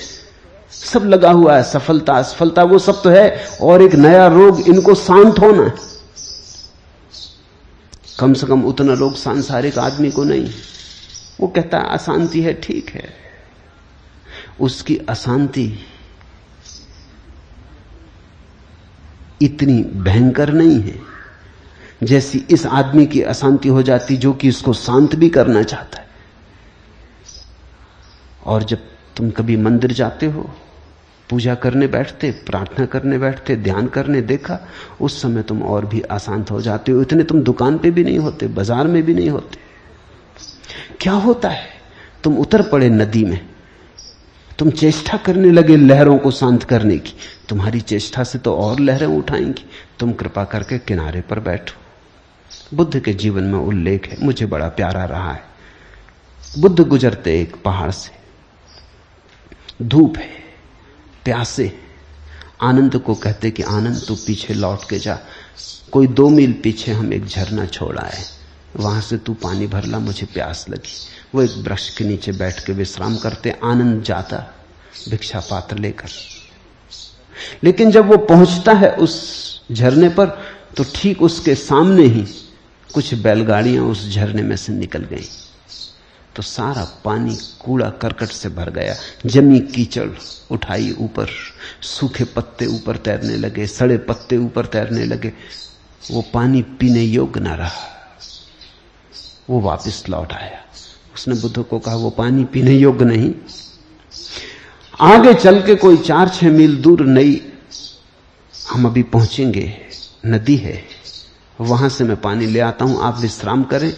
सब लगा हुआ है, सफलता असफलता वो सब तो है, और एक नया रोग, इनको शांत होना है। कम से कम उतना रोग सांसारिक आदमी को नहीं। वो कहता है अशांति है ठीक है, उसकी अशांति इतनी भयंकर नहीं है जैसी इस आदमी की अशांति हो जाती जो कि इसको शांत भी करना चाहता है। और जब तुम कभी मंदिर जाते हो, पूजा करने बैठते, प्रार्थना करने बैठते, ध्यान करने देखा, उस समय तुम और भी अशांत हो जाते हो। इतने तुम दुकान पे भी नहीं होते, बाजार में भी नहीं होते। क्या होता है? तुम उतर पड़े नदी में, तुम चेष्टा करने लगे लहरों को शांत करने की, तुम्हारी चेष्टा से तो और लहरें उठाएंगी। तुम कृपा करके किनारे पर बैठो। बुद्ध के जीवन में उल्लेख है, मुझे बड़ा प्यारा रहा है। बुद्ध गुजरते एक पहाड़ से, धूप है, प्यासे, आनंद को कहते कि आनंद तू पीछे लौट के जा, कोई 2 मील पीछे हम एक झरना छोड़ा है, वहां से तू पानी भर ला, मुझे प्यास लगी। वो एक वृक्ष के नीचे बैठ के विश्राम करते, आनंद जाता भिक्षा पात्र लेकर। लेकिन जब वो पहुंचता है उस झरने पर, तो ठीक उसके सामने ही कुछ बैलगाड़ियां उस झरने में से निकल गईं। तो सारा पानी कूड़ा करकट से भर गया, जमी कीचड़ उठाई ऊपर, सूखे पत्ते ऊपर तैरने लगे, सड़े पत्ते ऊपर तैरने लगे। वो पानी पीने योग्य न रहा। वो वापस लौट आया। उसने बुद्ध को कहा वो पानी पीने योग्य नहीं, आगे चल के कोई 4-6 मील दूर नई हम अभी पहुंचेंगे, नदी है, वहां से मैं पानी ले आता हूं, आप विश्राम करें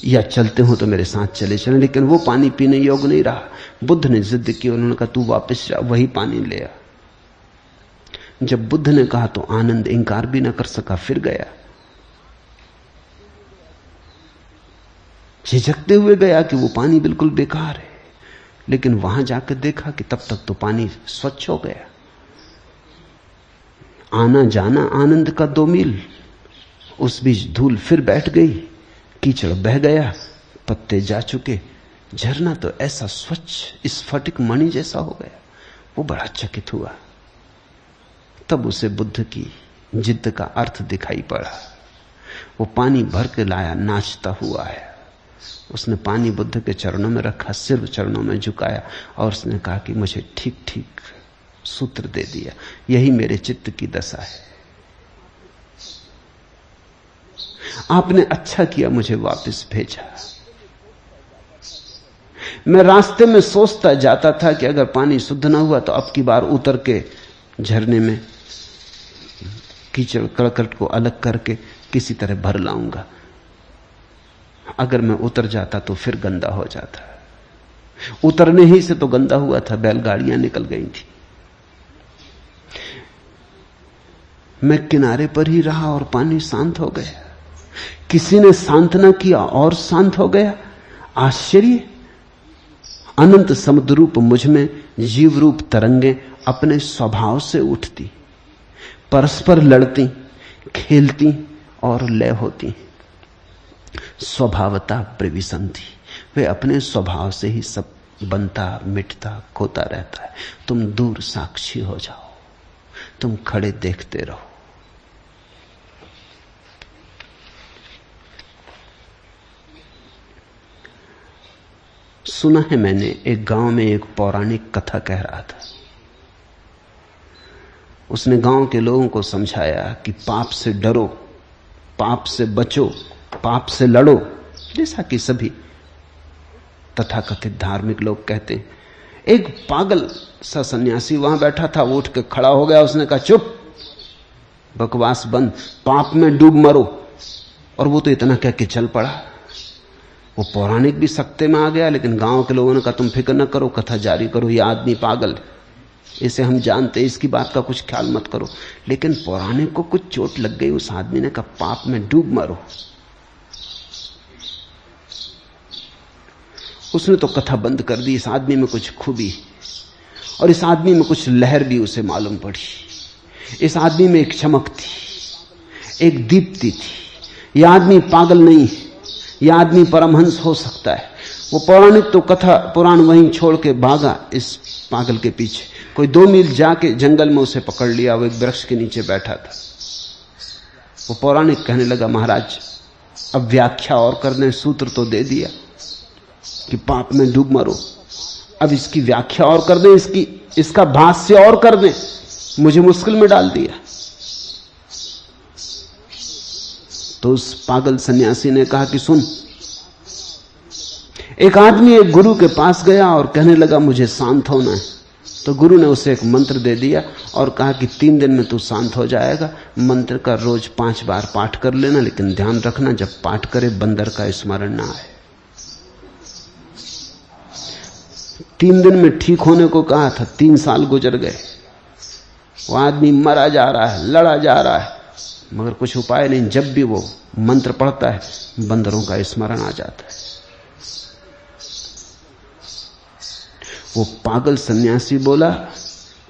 या चलते हो तो मेरे साथ चले चलें। लेकिन वो पानी पीने योग्य नहीं रहा। बुद्ध ने जिद की, उन्होंने कहा तू वापस जा, वही पानी ले आ। जब बुद्ध ने कहा तो आनंद इंकार भी न कर सका, फिर गया, झिझकते हुए गया कि वो पानी बिल्कुल बेकार है। लेकिन वहां जाकर देखा कि तब तक तो पानी स्वच्छ हो गया। आना जाना आनंद का 2 मील, उस बीच धूल फिर बैठ गई, कीचड़ बह गया, पत्ते जा चुके, झरना तो ऐसा स्वच्छ स्फटिक मणि जैसा हो गया। वो बड़ा चकित हुआ। तब उसे बुद्ध की जिद्द का अर्थ दिखाई पड़ा। वो पानी भर के लाया, नाचता हुआ है। उसने पानी बुद्ध के चरणों में रखा, सिर चरणों में झुकाया और उसने कहा कि मुझे ठीक ठीक सूत्र दे दिया, यही मेरे चित्त की दशा है। आपने अच्छा किया मुझे वापस भेजा। मैं रास्ते में सोचता जाता था कि अगर पानी शुद्ध ना हुआ तो अब की बार उतर के झरने में कीचड़ कड़कट को अलग करके किसी तरह भर लाऊंगा। अगर मैं उतर जाता तो फिर गंदा हो जाता। उतरने ही से तो गंदा हुआ था, बैलगाड़ियां निकल गई थी। मैं किनारे पर ही रहा और पानी शांत हो गया। किसी ने शांत न किया और शांत हो गया। आश्चर्य! अनंत समुद्र रूप मुझ में जीव रूप तरंगे अपने स्वभाव से उठती, परस्पर लड़ती, खेलती और लय होती। स्वभावता प्रविशन्ति, वे अपने स्वभाव से ही सब बनता मिटता खोता रहता है। तुम दूर साक्षी हो जाओ, तुम खड़े देखते रहो। सुना है मैंने, एक गांव में एक पौराणिक कथा कह रहा था। उसने गांव के लोगों को समझाया कि पाप से डरो, पाप से बचो, पाप से लड़ो, जैसा कि सभी तथाकथित धार्मिक लोग कहते हैं। एक पागल सा सन्यासी वहां बैठा था, वो उठ के खड़ा हो गया। उसने कहा चुप, बकवास बंद, पाप में डूब मरो। और वो तो इतना कह के चल पड़ा। वो पौराणिक भी सख्ते में आ गया, लेकिन गांव के लोगों ने कहा तुम फिक्र न करो, कथा जारी करो, ये आदमी पागल है, इसे हम जानते, इसकी बात का कुछ ख्याल मत करो। लेकिन पौराणिक को कुछ चोट लग गई, उस आदमी ने कहा पाप में डूब मरो। उसने तो कथा बंद कर दी। इस आदमी में कुछ खूबी और इस आदमी में कुछ लहर भी उसे मालूम पड़ी। इस आदमी में एक चमक थी, एक दीप्ति थी। यह आदमी पागल नहीं है, यह आदमी परमहंस हो सकता है। वो पौराणिक तो कथा पुराण वहीं छोड़ के भागा इस पागल के पीछे। कोई 2 मील जाके जंगल में उसे पकड़ लिया। वो एक वृक्ष के नीचे बैठा था। वो पौराणिक कहने लगा, महाराज अब व्याख्या और कर दें, सूत्र तो दे दिया कि पाप में डूब मरो, अब इसकी व्याख्या और कर दें, इसका भाष्य और कर दें। मुझे मुश्किल में डाल दिया। तो उस पागल सन्यासी ने कहा कि सुन। एक आदमी एक गुरु के पास गया और कहने लगा मुझे शांत होना है। तो गुरु ने उसे एक मंत्र दे दिया और कहा कि 3 दिन में तू शांत हो जाएगा। मंत्र का रोज 5 बार पाठ कर लेना, लेकिन ध्यान रखना जब पाठ करे बंदर का स्मरण ना आए। 3 दिन में ठीक होने को कहा था, 3 साल गुजर गए। वो आदमी मरा जा रहा है, लड़ा जा रहा है, मगर कुछ उपाय नहीं। जब भी वो मंत्र पढ़ता है बंदरों का स्मरण आ जाता है। वो पागल सन्यासी बोला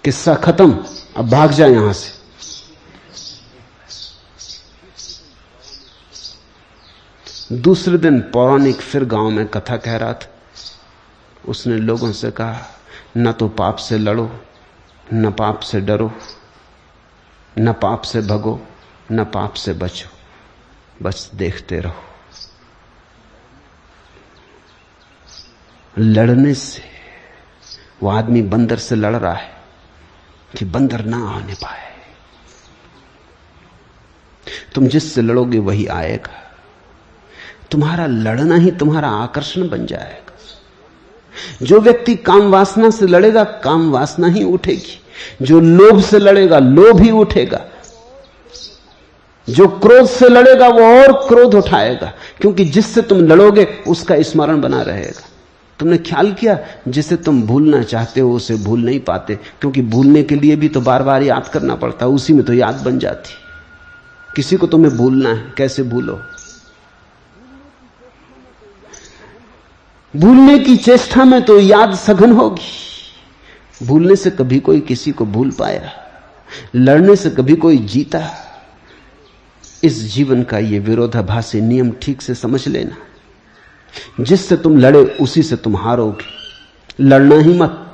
किस्सा खत्म, अब भाग जा यहां से। दूसरे दिन पौराणिक फिर गांव में कथा कह रहा था। उसने लोगों से कहा न तो पाप से लड़ो, न पाप से डरो, न पाप से भगो, न पाप से बचो, बस देखते रहो। लड़ने से वो आदमी बंदर से लड़ रहा है कि बंदर ना आने पाए। तुम जिससे लड़ोगे वही आएगा। तुम्हारा लड़ना ही तुम्हारा आकर्षण बन जाएगा। जो व्यक्ति काम वासना से लड़ेगा काम वासना ही उठेगी। जो लोभ से लड़ेगा लोभ ही उठेगा। जो क्रोध से लड़ेगा वो और क्रोध उठाएगा, क्योंकि जिससे तुम लड़ोगे उसका स्मरण बना रहेगा। तुमने ख्याल किया, जिसे तुम भूलना चाहते हो उसे भूल नहीं पाते, क्योंकि भूलने के लिए भी तो बार बार याद करना पड़ता है, उसी में तो याद बन जाती। किसी को तुम्हें भूलना है, कैसे भूलो? भूलने की चेष्टा में तो याद सघन होगी। भूलने से कभी कोई किसी को भूल पाया? लड़ने से कभी कोई जीता? इस जीवन का ये विरोधाभासी नियम ठीक से समझ लेना। जिससे तुम लड़े उसी से तुम हारोगे। लड़ना ही मत।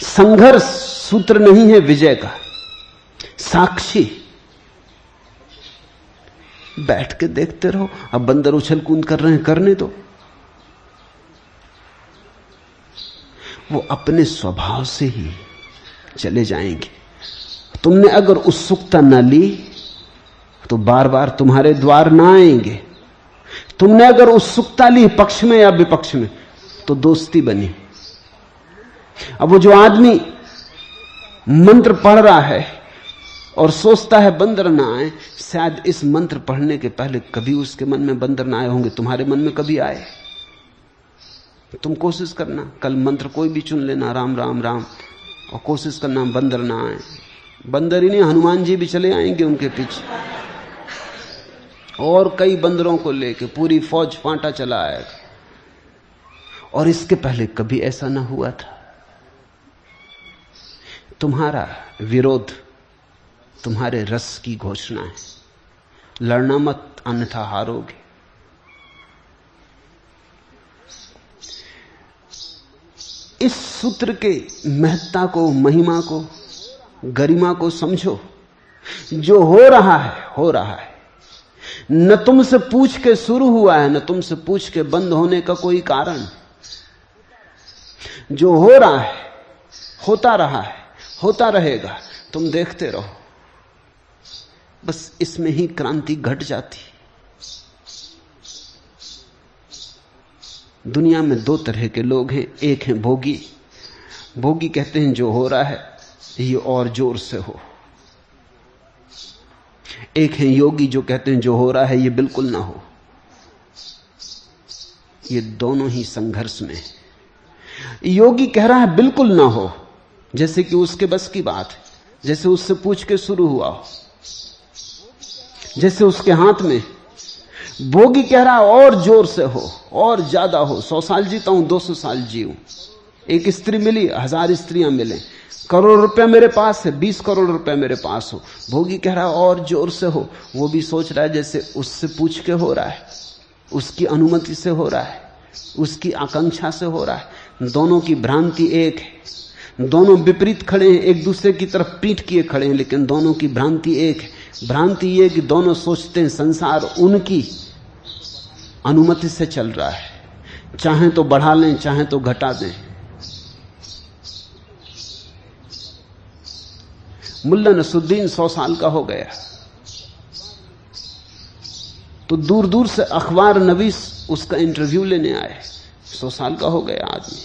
संघर्ष सूत्र नहीं है विजय का, साक्षी। बैठ के देखते रहो। अब बंदर उछल कूद कर रहे हैं, करने दो। वो अपने स्वभाव से ही चले जाएंगे। तुमने अगर उत्सुकता न ली तो बार बार तुम्हारे द्वार ना आएंगे। तुमने अगर उत्सुकता ली पक्ष में या विपक्ष में तो दोस्ती बनी। अब वो जो आदमी मंत्र पढ़ रहा है और सोचता है बंदर ना आए, शायद इस मंत्र पढ़ने के पहले कभी उसके मन में बंदर ना आए होंगे। तुम्हारे मन में कभी आए? तुम कोशिश करना, कल मंत्र कोई भी चुन लेना, राम राम राम, और कोशिश करना बंदर ना आए। बंदर ही नहीं, हनुमान जी भी चले आएंगे उनके पीछे, और कई बंदरों को लेके पूरी फौज फांटा चला आएगा। और इसके पहले कभी ऐसा ना हुआ था। तुम्हारा विरोध तुम्हारे रस की घोषणा है। लड़ना मत, अन्यथा हारोगे। इस सूत्र के महत्ता को, महिमा को, गरिमा को समझो। जो हो रहा है हो रहा है। न तुमसे पूछ के शुरू हुआ है, न तुमसे पूछ के बंद होने का कोई कारण। जो हो रहा है होता रहा है, होता रहेगा। तुम देखते रहो। बस इसमें ही क्रांति घट जाती। दुनिया में 2 तरह के लोग हैं। एक है भोगी। भोगी कहते हैं जो हो रहा है ये और जोर से हो। एक है योगी जो कहते हैं जो हो रहा है ये बिल्कुल ना हो। ये दोनों ही संघर्ष में। योगी कह रहा है बिल्कुल ना हो, जैसे कि उसके बस की बात है, जैसे उससे पूछ के शुरू हुआ हो, जैसे उसके हाथ में। भोगी कह रहा है और जोर से हो, और ज्यादा हो, 100 साल जीता हूं, 200 साल जीऊं, एक स्त्री मिली, 1000 स्त्रियां मिले, करोड़ रुपया मेरे पास है, 20 करोड़ रुपया मेरे पास हो। भोगी कह रहा है और जोर से हो। वो भी सोच रहा है जैसे उससे पूछ के हो रहा है, उसकी अनुमति से हो रहा है, उसकी आकांक्षा से हो रहा है। दोनों की भ्रांति एक है, दोनों विपरीत खड़े हैं, एक दूसरे की तरफ पीठ किए खड़े हैं, लेकिन दोनों की भ्रांति एक है। भ्रांति यह कि दोनों सोचते हैं संसार उनकी अनुमति से चल रहा है, चाहे तो बढ़ा लें चाहे तो घटा दें। मुल्ला नसरुद्दीन 100 साल का हो गया तो दूर दूर से अखबार नवीस उसका इंटरव्यू लेने आए। 100 साल का हो गया आदमी,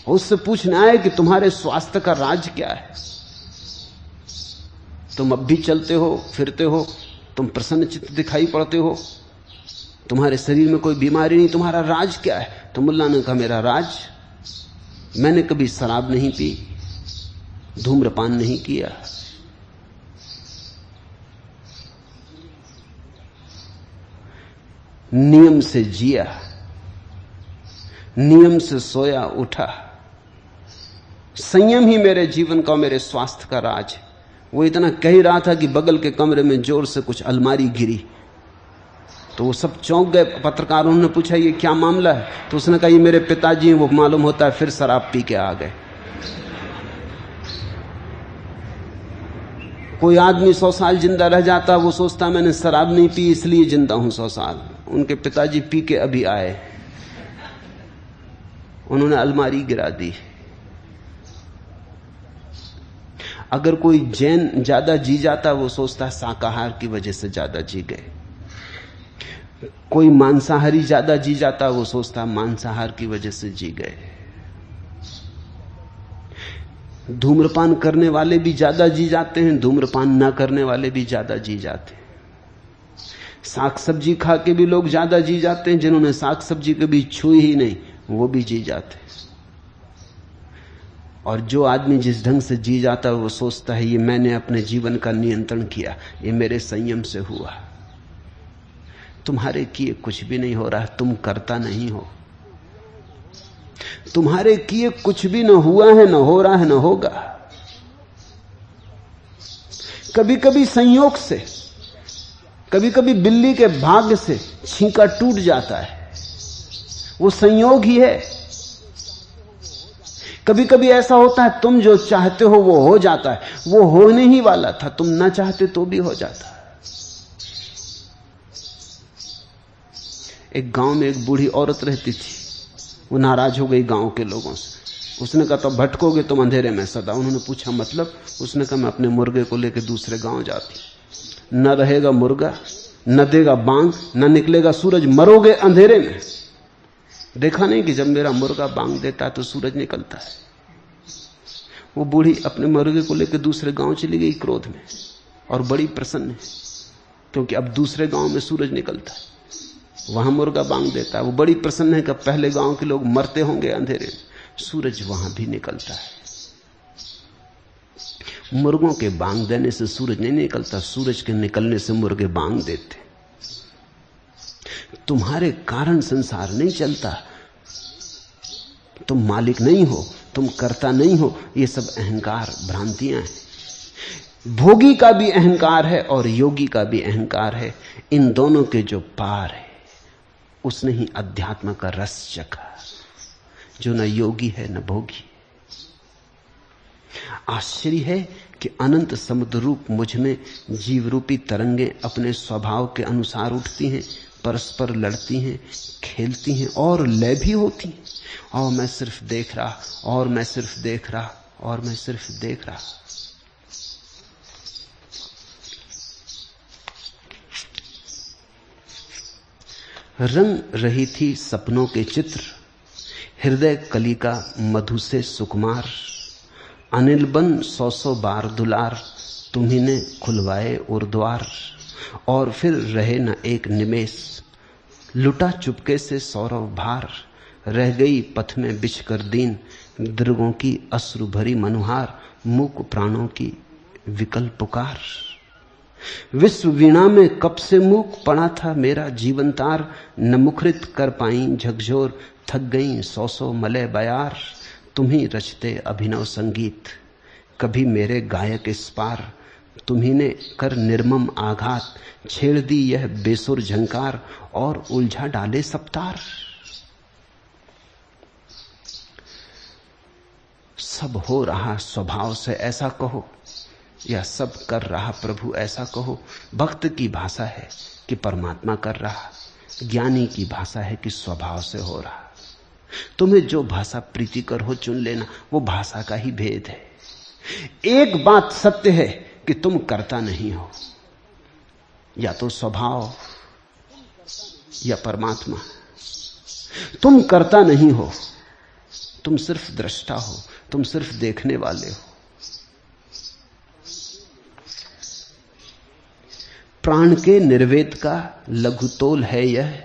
उससे पूछने आए कि तुम्हारे स्वास्थ्य का राज क्या है, तुम अब भी चलते हो फिरते हो, तुम प्रसन्नचित्त दिखाई पड़ते हो, तुम्हारे शरीर में कोई बीमारी नहीं, तुम्हारा राज क्या है? तो मुल्ला ने कहा मेरा राज, मैंने कभी शराब नहीं पी, धूम्रपान नहीं किया, नियम से जिया, नियम से सोया उठा, संयम ही मेरे जीवन का, मेरे स्वास्थ्य का राज है। वो इतना कह ही रहा था कि बगल के कमरे में जोर से कुछ अलमारी गिरी, तो वो सब चौंक गए। पत्रकारों ने पूछा ये क्या मामला है? तो उसने कहा ये मेरे पिताजी, वो मालूम होता है फिर शराब पी के आ गए। कोई आदमी 100 साल जिंदा रह जाता, वो सोचता मैंने शराब नहीं पी इसलिए जिंदा हूं 100 साल। उनके पिताजी पी के अभी आए, उन्होंने अलमारी गिरा दी। अगर कोई जैन ज्यादा जी जाता, वो सोचता शाकाहार की वजह से ज्यादा जी गए। कोई मांसाहारी ज्यादा जी जाता, वो सोचता मांसाहार की वजह से जी गए। धूम्रपान करने वाले भी ज्यादा जी जाते हैं, धूम्रपान ना करने वाले भी ज्यादा जी जाते हैं। साग सब्जी खा के भी लोग ज्यादा जी जाते हैं, जिन्होंने साग सब्जी कभी छुई ही नहीं वो भी जी जाते हैं। और जो आदमी जिस ढंग से जी जाता है वो सोचता है ये मैंने अपने जीवन का नियंत्रण किया, ये मेरे संयम से हुआ। तुम्हारे किए कुछ भी नहीं हो रहा है, तुम करता नहीं हो। तुम्हारे किए कुछ भी न हुआ है, न हो रहा है, न होगा। कभी कभी संयोग से, कभी कभी बिल्ली के भाग्य से छींका टूट जाता है, वो संयोग ही है। कभी कभी ऐसा होता है तुम जो चाहते हो वो हो जाता है, वो होने ही वाला था, तुम ना चाहते तो भी हो जाता है। एक गांव में एक बूढ़ी औरत रहती थी, वो नाराज हो गई गांव के लोगों से। उसने कहा तो भटकोगे तुम अंधेरे में सदा। उन्होंने पूछा मतलब? उसने कहा मैं अपने मुर्गे को लेकर दूसरे गांव जाती, न रहेगा मुर्गा, न देगा बांग, न निकलेगा सूरज, मरोगे अंधेरे में। देखा नहीं कि जब मेरा मुर्गा बांग देता है तो सूरज निकलता है। वो बूढ़ी अपने मुर्गे को लेकर दूसरे गांव चली गई क्रोध में, और बड़ी प्रसन्न है क्योंकि अब दूसरे गांव में सूरज निकलता है, वहां मुर्गा बांग देता है। वो बड़ी प्रसन्न है कि पहले गांव के लोग मरते होंगे अंधेरे में, सूरज वहां भी निकलता है। मुर्गों के बांग देने से सूरज नहीं निकलता, सूरज के निकलने से मुर्गे बांग देते। तुम्हारे कारण संसार नहीं चलता, तुम मालिक नहीं हो, तुम कर्ता नहीं हो। ये सब अहंकार, भ्रांतियां हैं। भोगी का भी अहंकार है और योगी का भी अहंकार है। इन दोनों के जो पार है उसने ही अध्यात्म का रस चखा, जो न योगी है न भोगी। आश्चर्य है कि अनंत समुद्र रूप मुझ में जीव रूपी तरंगे अपने स्वभाव के अनुसार उठती हैं, परस्पर लड़ती हैं, खेलती हैं और लय भी होती हैं, और मैं सिर्फ देख रहा, और मैं सिर्फ देख रहा, और मैं सिर्फ देख रहा। रंग रही थी सपनों के चित्र, हृदय कलिका मधु से सुकुमार। अनिल बन 100 बार दुलार, तुम्ही ने खुलवाए उर्द्वार। और फिर रहे न एक निमेष, लुटा चुपके से सौरव भार। रह गई पथ में बिछकर दीन, दृगों की अश्रु भरी मनुहार, मूक प्राणों की विकल पुकार। विश्व वीणा में कब से मूक पड़ा था मेरा जीवन तार, न मुखरित कर पाई झकझोर, थक गई सौ सौ मलय बयार। तुम्ही रचते अभिनव संगीत, कभी मेरे गायक इस पार, तुम्ही ने कर निर्मम आघात, छेड़ दी यह बेसुर झंकार, और उलझा डाले सप्तार। सब हो रहा स्वभाव से ऐसा कहो, या सब कर रहा प्रभु ऐसा कहो। भक्त की भाषा है कि परमात्मा कर रहा, ज्ञानी की भाषा है कि स्वभाव से हो रहा। तुम्हें जो भाषा प्रीतिकर हो चुन लेना, वो भाषा का ही भेद है। एक बात सत्य है कि तुम करता नहीं हो, या तो स्वभाव या परमात्मा। तुम करता नहीं हो, तुम सिर्फ दृष्टा हो, तुम सिर्फ देखने वाले हो। प्राण के निर्वेद का लघुतोल है यह,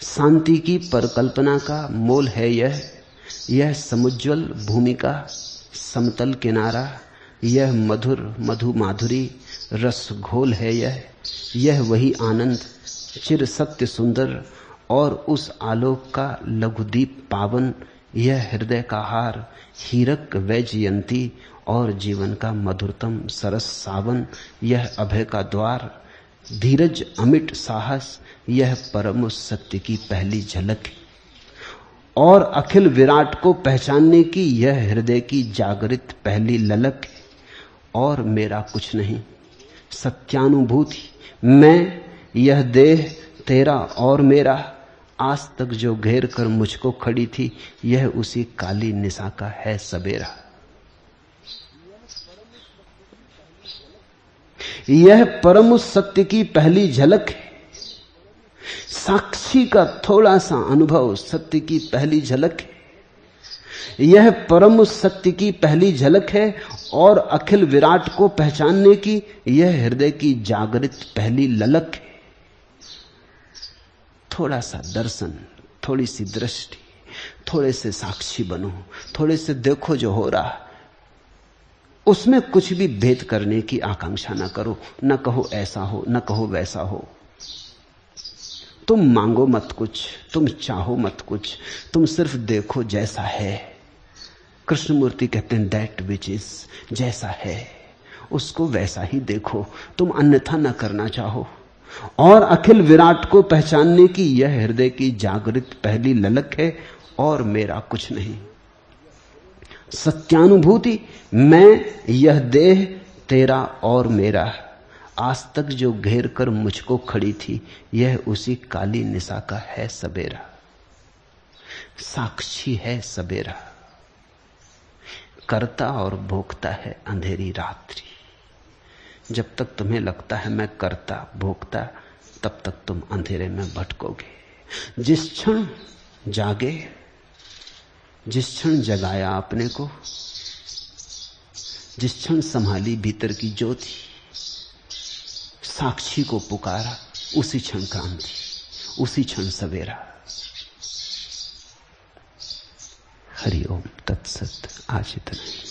शांति की परिकल्पना का मोल है यह समुज्वल भूमि का समतल किनारा, यह मधुर मधु माधुरी रस घोल है यह वही आनंद चिर सत्य सुंदर, और उस आलोक का लघुदीप पावन, यह हृदय का हार हीरक वैजयंती, और जीवन का मधुरतम सरस सावन, यह अभय का द्वार धीरज अमिट साहस, यह परम सत्य की पहली झलक, और अखिल विराट को पहचानने की यह हृदय की जागृत पहली ललक, और मेरा कुछ नहीं सत्यानुभूति, मैं यह देह तेरा और मेरा, आज तक जो घेर कर मुझको खड़ी थी, यह उसी काली निशा का है सबेरा। यह परम सत्य की पहली झलक है, साक्षी का थोड़ा सा अनुभव सत्य की पहली झलक है। यह परम सत्य की पहली झलक है, और अखिल विराट को पहचानने की यह हृदय की जागृत पहली ललक है। थोड़ा सा दर्शन, थोड़ी सी दृष्टि, थोड़े से साक्षी बनो, थोड़े से देखो जो हो रहा। उसमें कुछ भी भेद करने की आकांक्षा न करो, न कहो ऐसा हो, न कहो वैसा हो। तुम मांगो मत कुछ, तुम चाहो मत कुछ, तुम सिर्फ देखो जैसा है। कृष्णमूर्ति कहते हैं दैट विच इज, जैसा है उसको वैसा ही देखो, तुम अन्यथा न करना चाहो। और अखिल विराट को पहचानने की यह हृदय की जागृत पहली ललक है, और मेरा कुछ नहीं सत्यानुभूति, मैं यह देह तेरा और मेरा, आज तक जो घेर कर मुझको खड़ी थी, यह उसी काली निशा का है सबेरा। साक्षी है सबेरा, करता और भोगता है अंधेरी रात्रि। जब तक तुम्हें लगता है मैं करता भोगता, तब तक तुम अंधेरे में भटकोगे। जिस क्षण जागे, जिस क्षण जगाया अपने को, जिस क्षण संभाली भीतर की ज्योति, साक्षी को पुकारा, उसी क्षण क्रांति, उसी क्षण सवेरा। हरि ओम तत्सत। आज इतना ही।